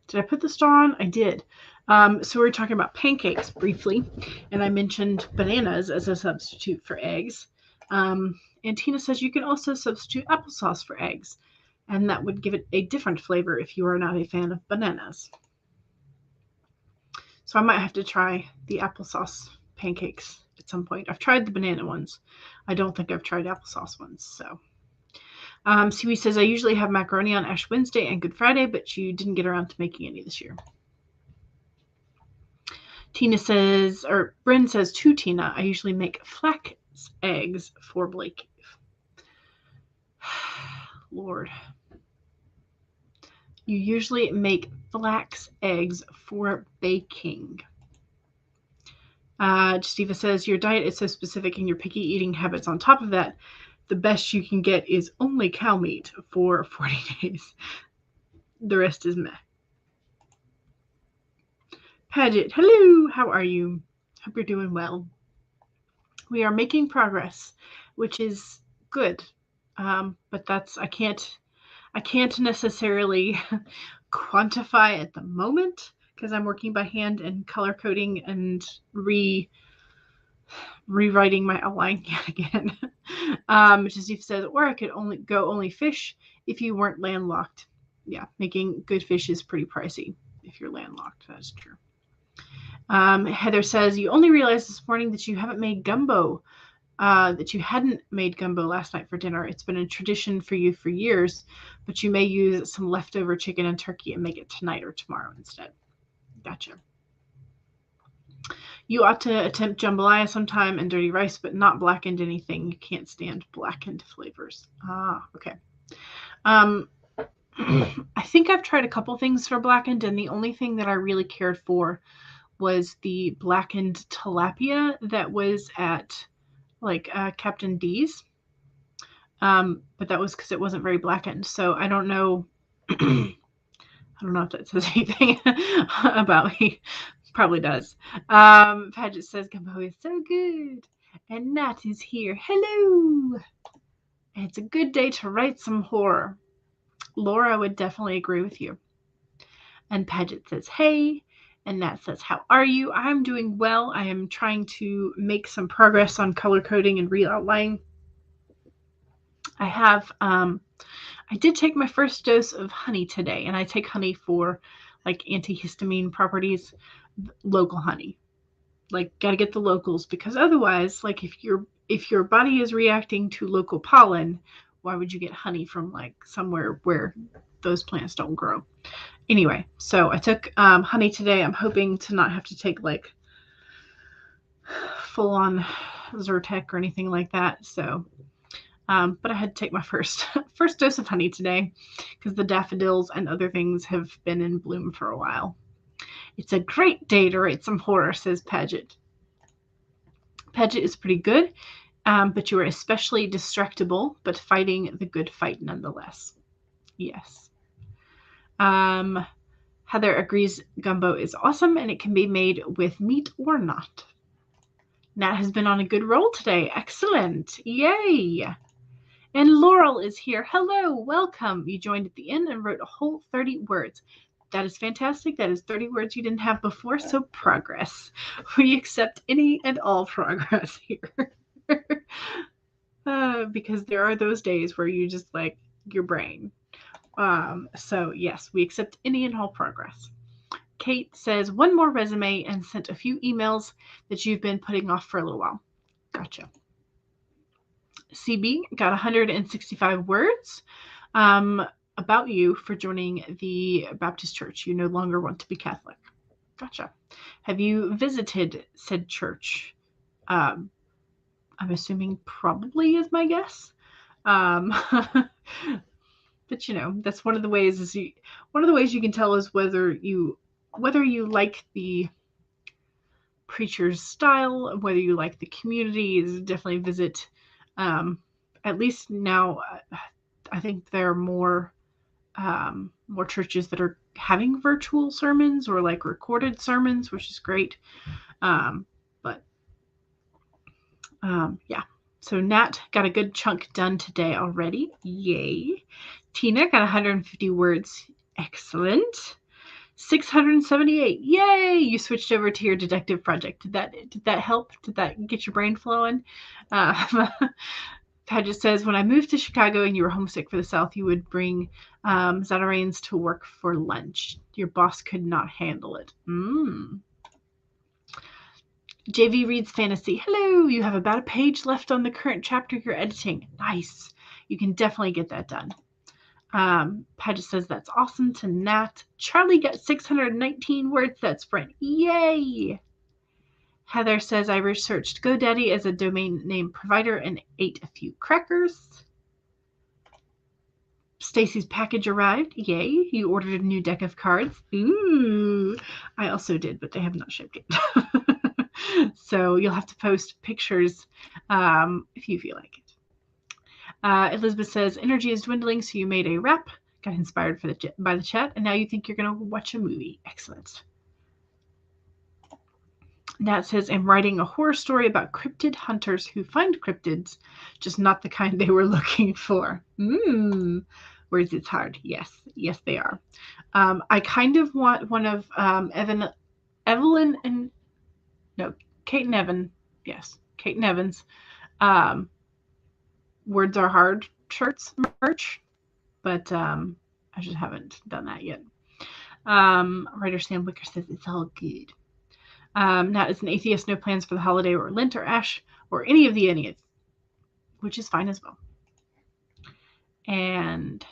did I put the star on? I did. So we were talking about pancakes briefly, and I mentioned bananas as a substitute for eggs. And Tina says you can also substitute applesauce for eggs, and that would give it a different flavor if you are not a fan of bananas. So I might have to try the applesauce pancakes at some point. I've tried the banana ones. I don't think I've tried applesauce ones. So Siwi says, I usually have macaroni on Ash Wednesday and Good Friday, but you didn't get around to making any this year. Tina says, or Bryn says to Tina, I usually make flax eggs for Blake. Lord. You usually make flax eggs for baking. Steva says, your diet is so specific and your picky eating habits on top of that, the best you can get is only cow meat for 40 days. The rest is meh. Paget, hello, how are you? Hope you're doing well. We are making progress, which is good. But that's I can't necessarily quantify at the moment because I'm working by hand and color coding and rewriting my outline yet again. Steve says, or I could only fish if you weren't landlocked. Yeah, making good fish is pretty pricey if you're landlocked. That's true. Heather says, you only realized this morning that you haven't made gumbo, that you hadn't made gumbo last night for dinner. It's been a tradition for you for years, but you may use some leftover chicken and turkey and make it tonight or tomorrow instead. Gotcha. You ought to attempt jambalaya sometime and dirty rice, but not blackened anything. You can't stand blackened flavors. Okay. I think I've tried a couple things for blackened, and the only thing that I really cared for was the blackened tilapia that was at like Captain D's. But that was because it wasn't very blackened. So I don't know. I don't know if that says anything about me. Probably does. Paget says gumbo is so good. And Nat is here. Hello. And it's a good day to write some horror. Laura would definitely agree with you. And Paget says, hey. And Nat says, how are you? I'm doing well. I am trying to make some progress on color coding and re-outlining. I did take my first dose of honey today, and I take honey for like antihistamine properties, local honey. Like, gotta get the locals, because otherwise, like if your body is reacting to local pollen, why would you get honey from like somewhere where those plants don't grow? Anyway, so I took honey today. I'm hoping to not have to take like full on Zyrtec or anything like that. So, but I had to take my first dose of honey today because the daffodils and other things have been in bloom for a while. It's a great day to write some horror, says Paget. Paget is pretty good, but you are especially distractible, but fighting the good fight nonetheless. Yes. Heather agrees gumbo is awesome and it can be made with meat or not. Nat has been on a good roll today. Excellent. Yay. And Laurel is here. Hello, welcome. You joined at the end and wrote a whole 30 words. That is fantastic. That is 30 words you didn't have before, so progress. We accept any and all progress here. Because there are those days where you just like your brain. So yes, we accept any and all progress. Kate says one more resume and sent a few emails that you've been putting off for a little while. Gotcha. CB got 165 words about you for joining the Baptist church. You no longer want to be Catholic. Gotcha. Have you visited said church? I'm assuming probably is my guess. But you know, that's one of the ways you can tell is whether you like the preacher's style, whether you like the community. Is definitely visit. At least now, I think there are more churches that are having virtual sermons or like recorded sermons, which is great. Yeah. So Nat got a good chunk done today already. Yay. Tina got 150 words. Excellent. 678. Yay! You switched over to your detective project. Did that help? Did that get your brain flowing? Paget says, when I moved to Chicago and you were homesick for the South, you would bring Zatarains to work for lunch. Your boss could not handle it. JV reads fantasy. Hello, you have about a page left on the current chapter you're editing. Nice. You can definitely get that done. Paget says that's awesome to Nat. Charlie got 619 words that sprint. Yay! Heather says I researched GoDaddy as a domain name provider and ate a few crackers. Stacy's package arrived. Yay! You ordered a new deck of cards. Ooh! I also did, but they have not shipped yet. So you'll have to post pictures if you feel like it. Elizabeth says energy is dwindling, so you made a rap. Got inspired by the chat, and now you think you're going to watch a movie. Excellent. Nat says, I'm writing a horror story about cryptid hunters who find cryptids, just not the kind they were looking for. Words it's hard. Yes, they are. I kind of want one of Kate and Evan. Yes, Kate and Evan's Words Are Hard shirts merch, but I just haven't done that yet. Writer Sam Wicker says it's all good. Nat is an atheist, no plans for the holiday or Lent or Ash or any of the Enneads, which is fine as well. And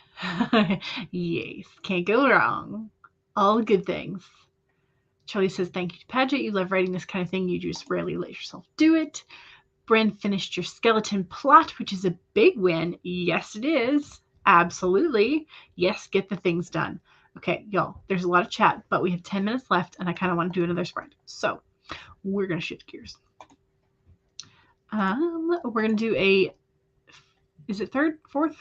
yes, can't go wrong. All good things. Charlie says, thank you to Paget. You love writing this kind of thing. You just rarely let yourself do it. Bren finished your skeleton plot, which is a big win. Yes, it is. Absolutely. Yes, get the things done. Okay, y'all, there's a lot of chat, but we have 10 minutes left, and I kind of want to do another spread. So we're going to shift gears. We're going to do is it third, fourth?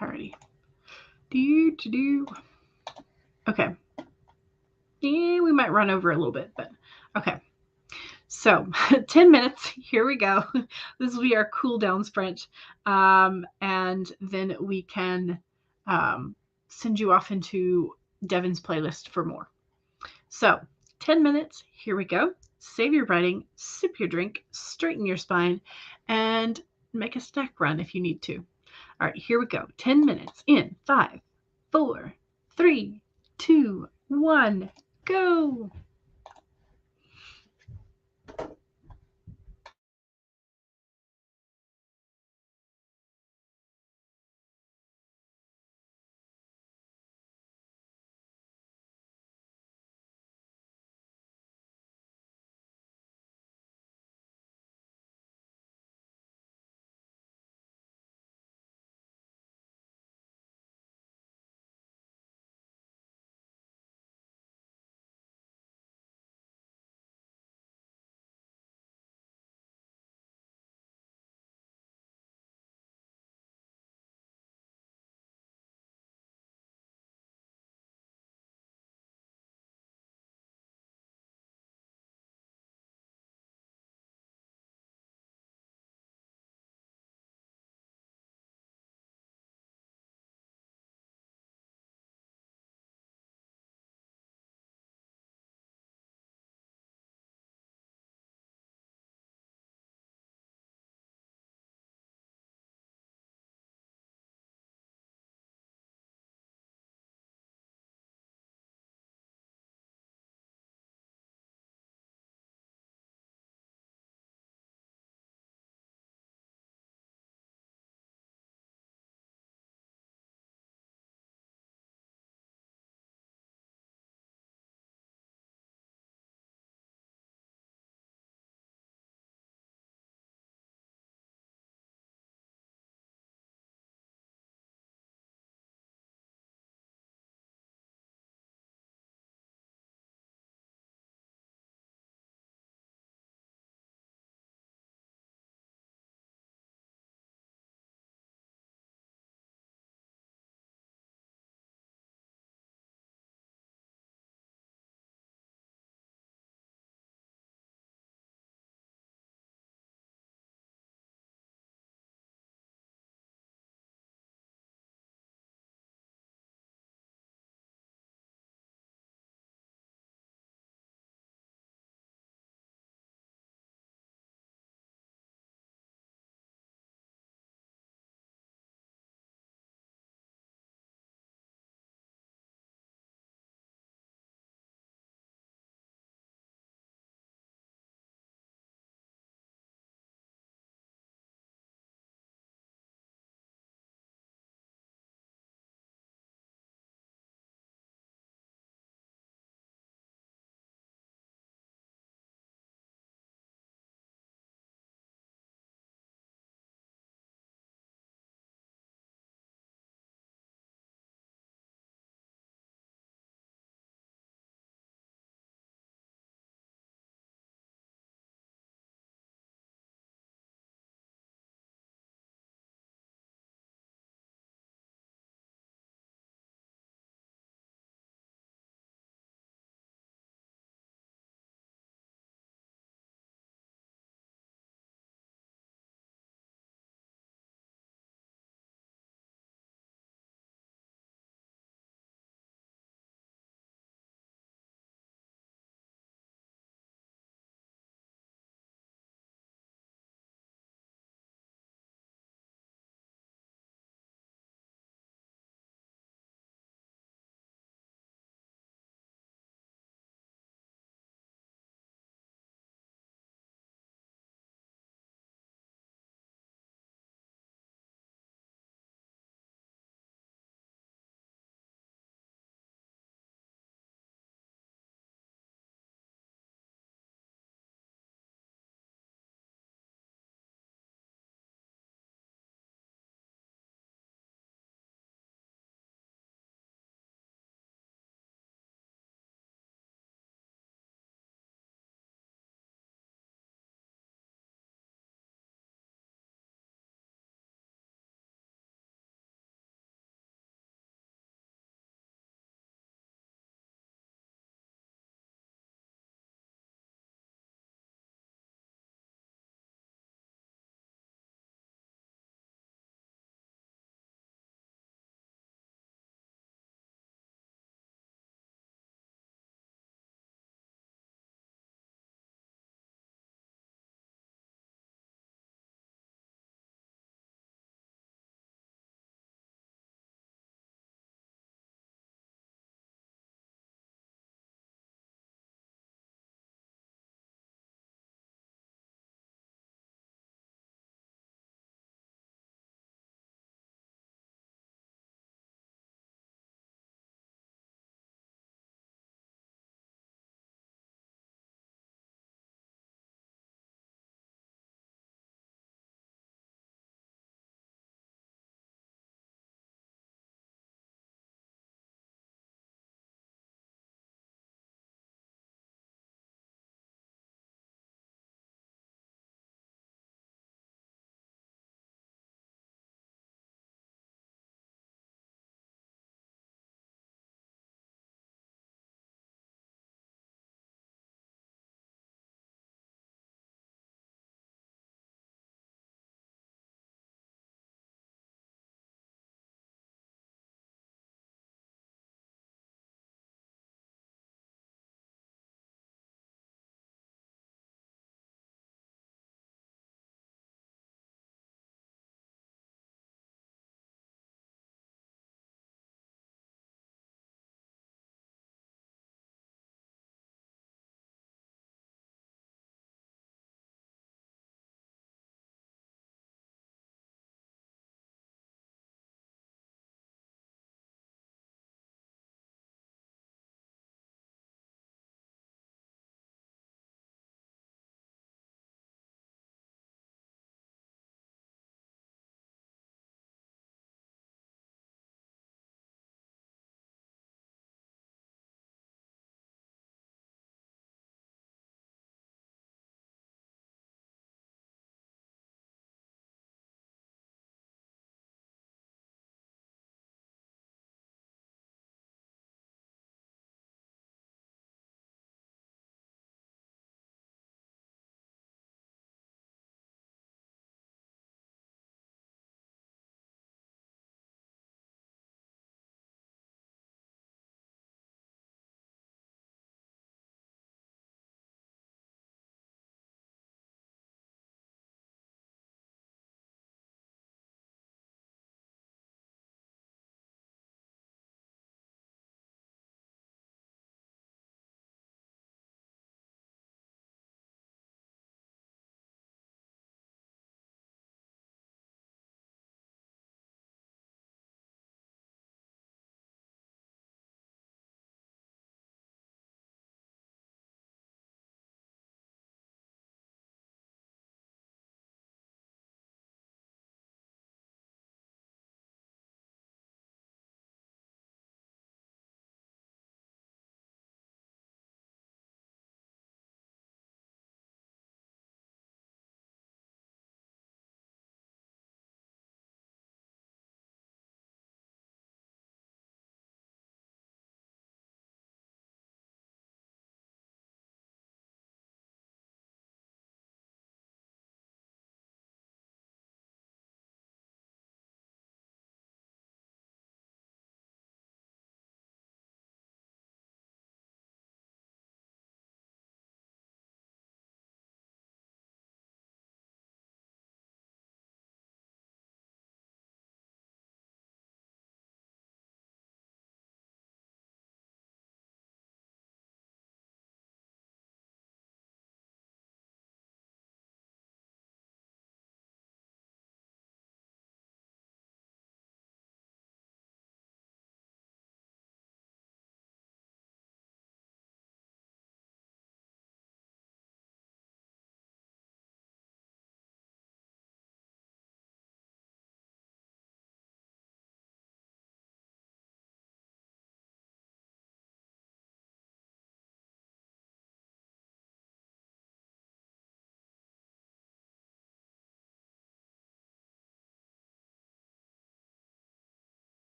Alrighty. Okay. Yeah, we might run over a little bit, but okay. So 10 minutes, here we go. This will be our cool down sprint. And then we can send you off into Devin's playlist for more. So 10 minutes, here we go. Save your writing, sip your drink, straighten your spine, and make a snack run if you need to. All right, here we go. 10 minutes in 5, 4, 3, 2, 1, go.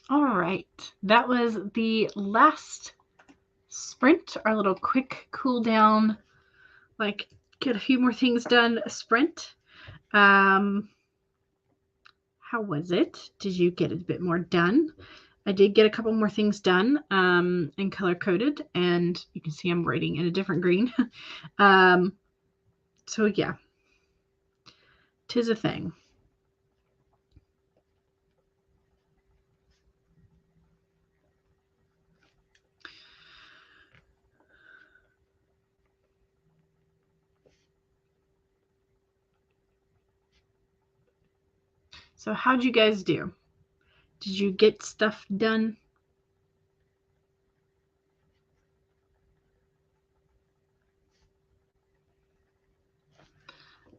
All right. That was the last sprint, our little quick cool down, like get a few more things done sprint. How was it? Did you get a bit more done? I did get a couple more things done and color coded, and you can see I'm writing in a different green. So yeah, 'tis a thing. So how'd you guys do? Did you get stuff done?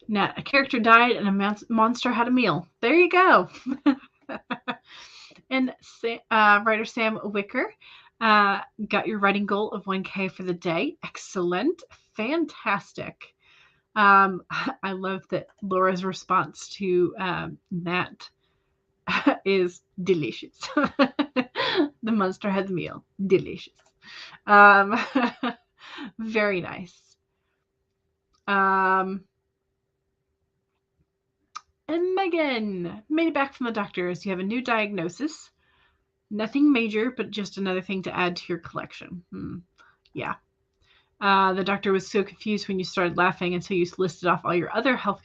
Now, a character died and a monster had a meal. There you go. And writer Sam Wicker got your writing goal of 1K for the day. Excellent. Fantastic. I love that Laura's response to that is delicious. The monster had the meal. Delicious. Very nice. And Megan made it back from the doctors. You have a new diagnosis. Nothing major, but just another thing to add to your collection. Yeah. The doctor was so confused when you started laughing until you listed off all your other health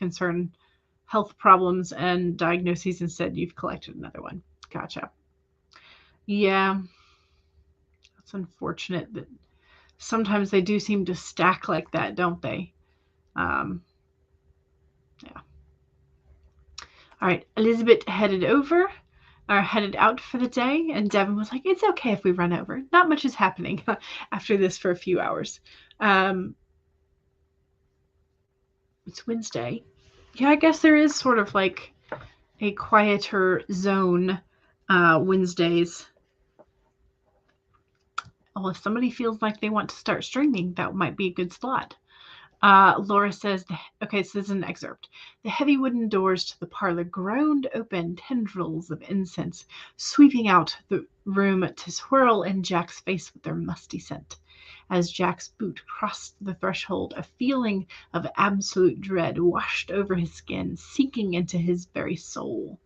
problems and diagnoses and said you've collected another one. Gotcha. Yeah. That's unfortunate that sometimes they do seem to stack like that, don't they? Yeah. All right. Elizabeth headed out for the day, and Devin was like, it's okay if we run over. Not much is happening after this for a few hours. It's Wednesday. Yeah, I guess there is sort of like a quieter zone Wednesdays. Well, if somebody feels like they want to start streaming, that might be a good slot. Laura says, okay, so this is an excerpt. The heavy wooden doors to the parlor groaned open, tendrils of incense sweeping out the room to swirl in Jack's face with their musty scent. As Jack's boot crossed the threshold, a feeling of absolute dread washed over his skin, sinking into his very soul.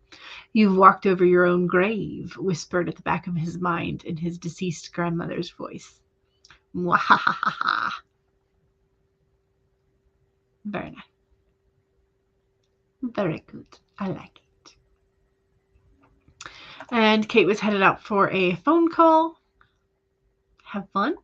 You've walked over your own grave, whispered at the back of his mind in his deceased grandmother's voice. Mwahahaha. Very nice. Very good. I like it. And Kate was headed out for a phone call. Have fun.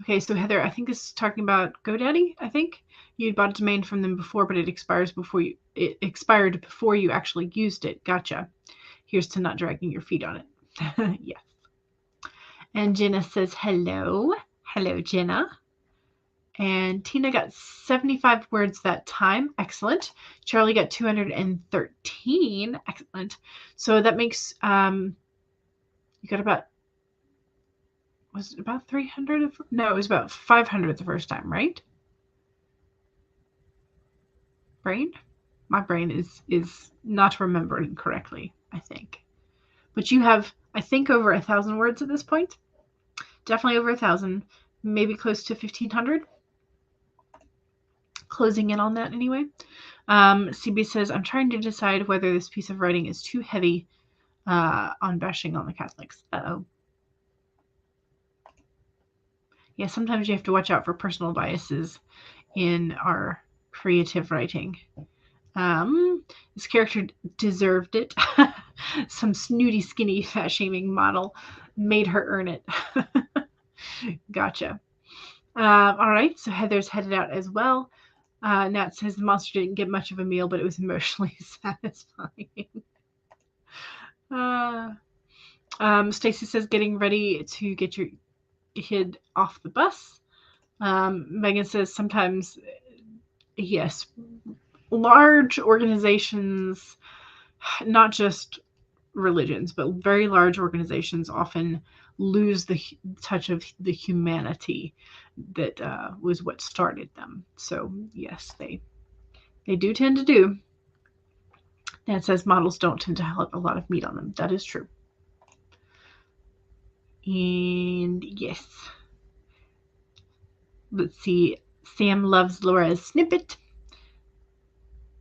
Okay, so Heather, I think this is talking about GoDaddy, I think. You bought a domain from them before, but it expired before you actually used it. Gotcha. Here's to not dragging your feet on it. Yes. And Jenna says hello. Hello, Jenna. And Tina got 75 words that time. Excellent. Charlie got 213. Excellent. So that makes you got about, was it about 300? No, it was about 500 the first time, right? Brain? My brain is not remembering correctly, I think. But you have, I think, over 1,000 words at this point. Definitely over 1,000. Maybe close to 1,500. Closing in on that anyway. CB says, I'm trying to decide whether this piece of writing is too heavy on bashing on the Catholics. Uh-oh. Yeah, sometimes you have to watch out for personal biases in our creative writing. This character deserved it. Some snooty, skinny, fat-shaming model made her earn it. Gotcha. All right, so Heather's headed out as well. Nat says the monster didn't get much of a meal, but it was emotionally satisfying. Stacy says getting ready to get your kid off the bus. Megan says sometimes, yes, large organizations, not just religions, but very large organizations often lose the touch of the humanity that was what started them. So yes, they do tend to do. Nat says models don't tend to have a lot of meat on them. That is true. And yes. Let's see. Sam loves Laura's snippet.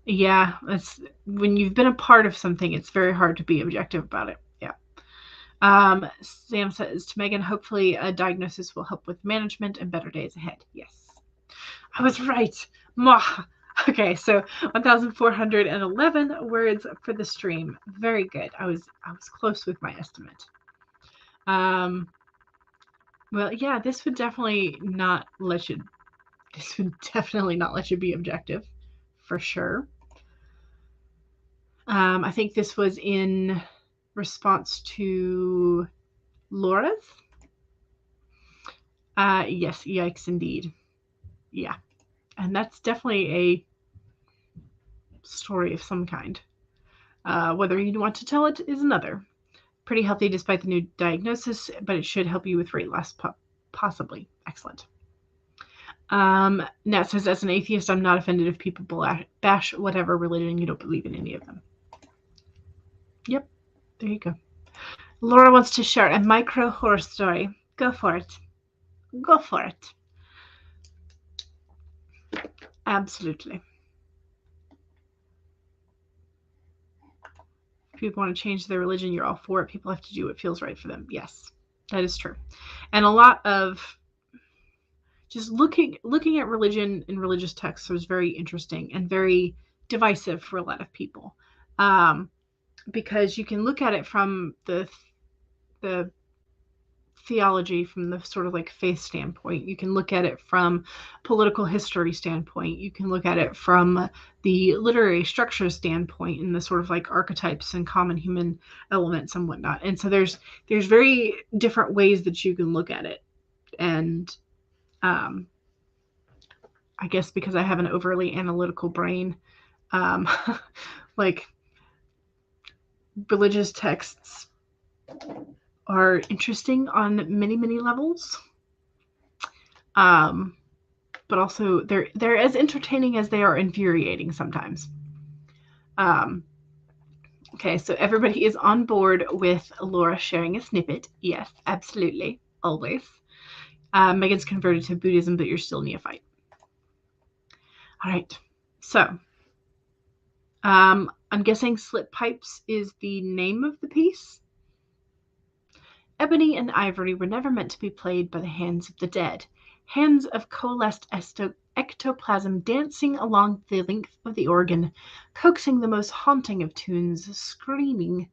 Yeah, it's when you've been a part of something, it's very hard to be objective about it. Yeah. Sam says to Megan, hopefully a diagnosis will help with management and better days ahead. Yes. I was right. Mwah. Okay, so 1,411 words for the stream. Very good. I was close with my estimate. Well, yeah, this would definitely not let you be objective, for sure. I think this was in response to Laura's. Yes, yikes indeed. Yeah, and that's definitely a story of some kind. Whether you want to tell it is another. Pretty healthy despite the new diagnosis, but it should help you with weight loss, possibly. Excellent. Nat says, as an atheist, I'm not offended if people bash whatever religion you don't believe in any of them. Yep, there you go. Laura wants to share a micro horror story. Go for it. Go for it. Absolutely. If people want to change their religion, you're all for it. People have to do what feels right for them. Yes, that is true. And a lot of just looking at religion and religious texts was very interesting and very divisive for a lot of people, because you can look at it from the theology, from the sort of like faith standpoint. You can look at it from political history standpoint. You can look at it from the literary structure standpoint and the sort of like archetypes and common human elements and whatnot. And so there's very different ways that you can look at it. And I guess because I have an overly analytical brain, like religious texts are interesting on many, many levels. But also they're as entertaining as they are infuriating sometimes. Okay, so everybody is on board with Laura sharing a snippet. Yes, absolutely, always. Megan's converted to Buddhism, but you're still neophyte. All right, so I'm guessing Slit Pipes is the name of the piece. Ebony and ivory were never meant to be played by the hands of the dead. Hands of coalesced ectoplasm dancing along the length of the organ, coaxing the most haunting of tunes, screaming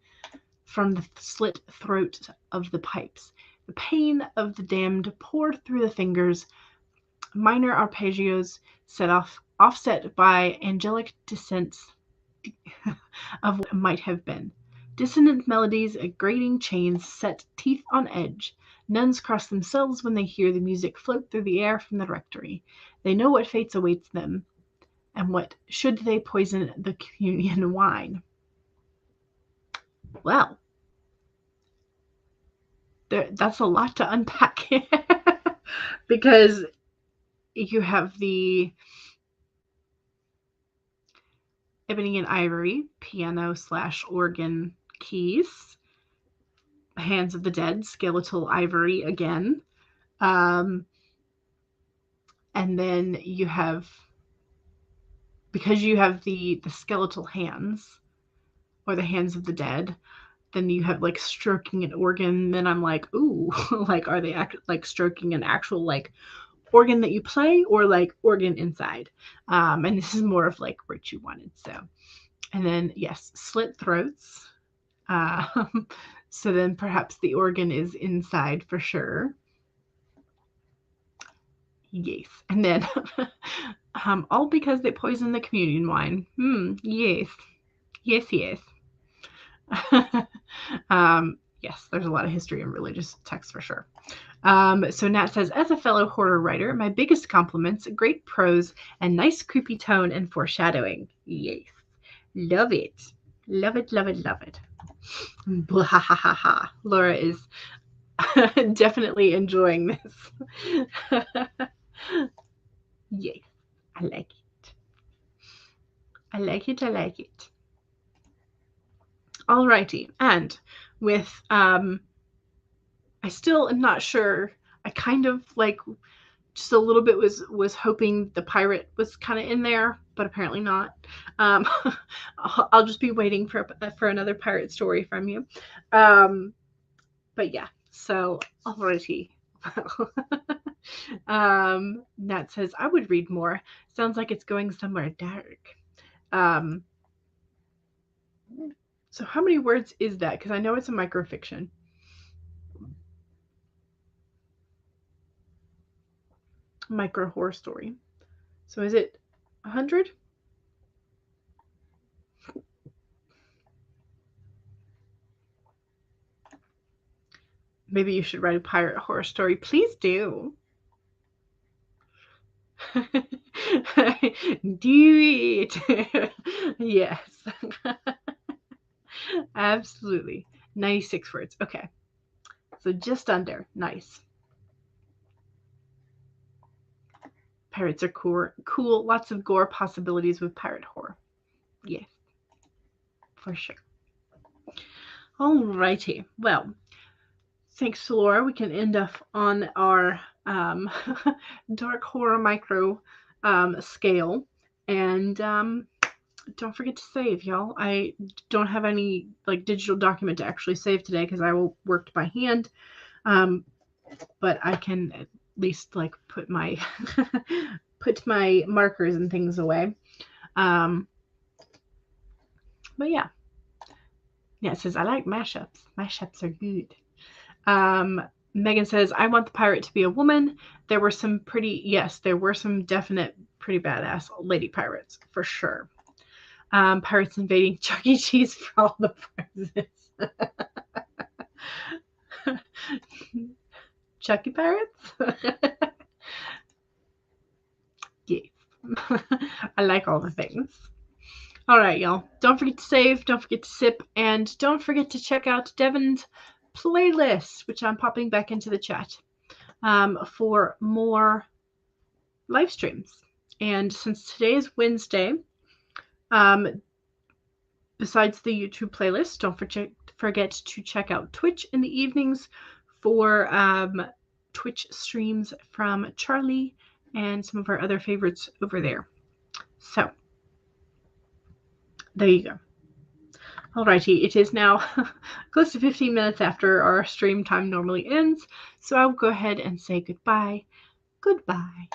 from the slit throat of the pipes. The pain of the damned poured through the fingers, minor arpeggios set offset by angelic descents of what might have been. Dissonant melodies, grating chains set teeth on edge. Nuns cross themselves when they hear the music float through the air from the rectory. They know what fates awaits them, and what should they poison the communion wine. Well, that's a lot to unpack because you have the ebony and ivory piano/organ keys, hands of the dead, skeletal ivory again, and then you have, because you have the skeletal hands or the hands of the dead, then you have like stroking an organ. Then I'm like, ooh, like are they like stroking an actual like organ that you play, or like organ inside? And this is more of like what you wanted. So, and then yes, slit throats. So then perhaps the organ is inside for sure. Yes. And then all because they poisoned the communion wine. Yes. Yes. Yes, there's a lot of history in religious texts for sure. So Nat says, as a fellow horror writer, my biggest compliments, great prose and nice creepy tone and foreshadowing. Yes. Love it. Love it, love it, love it. Blah. Laura is definitely enjoying this. Yes, I like it. I like it. Alrighty, and with I still am not sure. I kind of like just a little bit was hoping the pirate was kind of in there, but apparently not. I'll just be waiting for another pirate story from you. But yeah, so alrighty. Nat says I would read more. Sounds like it's going somewhere dark. So how many words is that? Because I know it's a microfiction. Micro horror story. So is it 100? Maybe you should write a pirate horror story. Please do. Do it. Yes. Absolutely. 96 words. Okay. So just under. Nice. Pirates are cool. Lots of gore possibilities with pirate horror. Yes. For sure. Alrighty. Well, thanks to Laura, we can end up on our dark horror micro scale. And don't forget to save, y'all. I don't have any like digital document to actually save today because I worked by hand. But I can at least like put my put my markers and things away. But yeah. Yeah, it says I like mashups. Mashups are good. Megan says, I want the pirate to be a woman. There were some definite pretty badass lady pirates for sure. Pirates invading Chuck E. Cheese for all the prizes. Chucky pirates? Yes. I like all the things. All right, y'all. Don't forget to save, don't forget to sip, and don't forget to check out Devin's playlist, which I'm popping back into the chat for more live streams. And since today is Wednesday, besides the YouTube playlist, don't forget to check out Twitch in the evenings for Twitch streams from Charlie and some of our other favorites over there. So, there you go. Alrighty, it is now close to 15 minutes after our stream time normally ends, so I'll go ahead and say goodbye. Goodbye.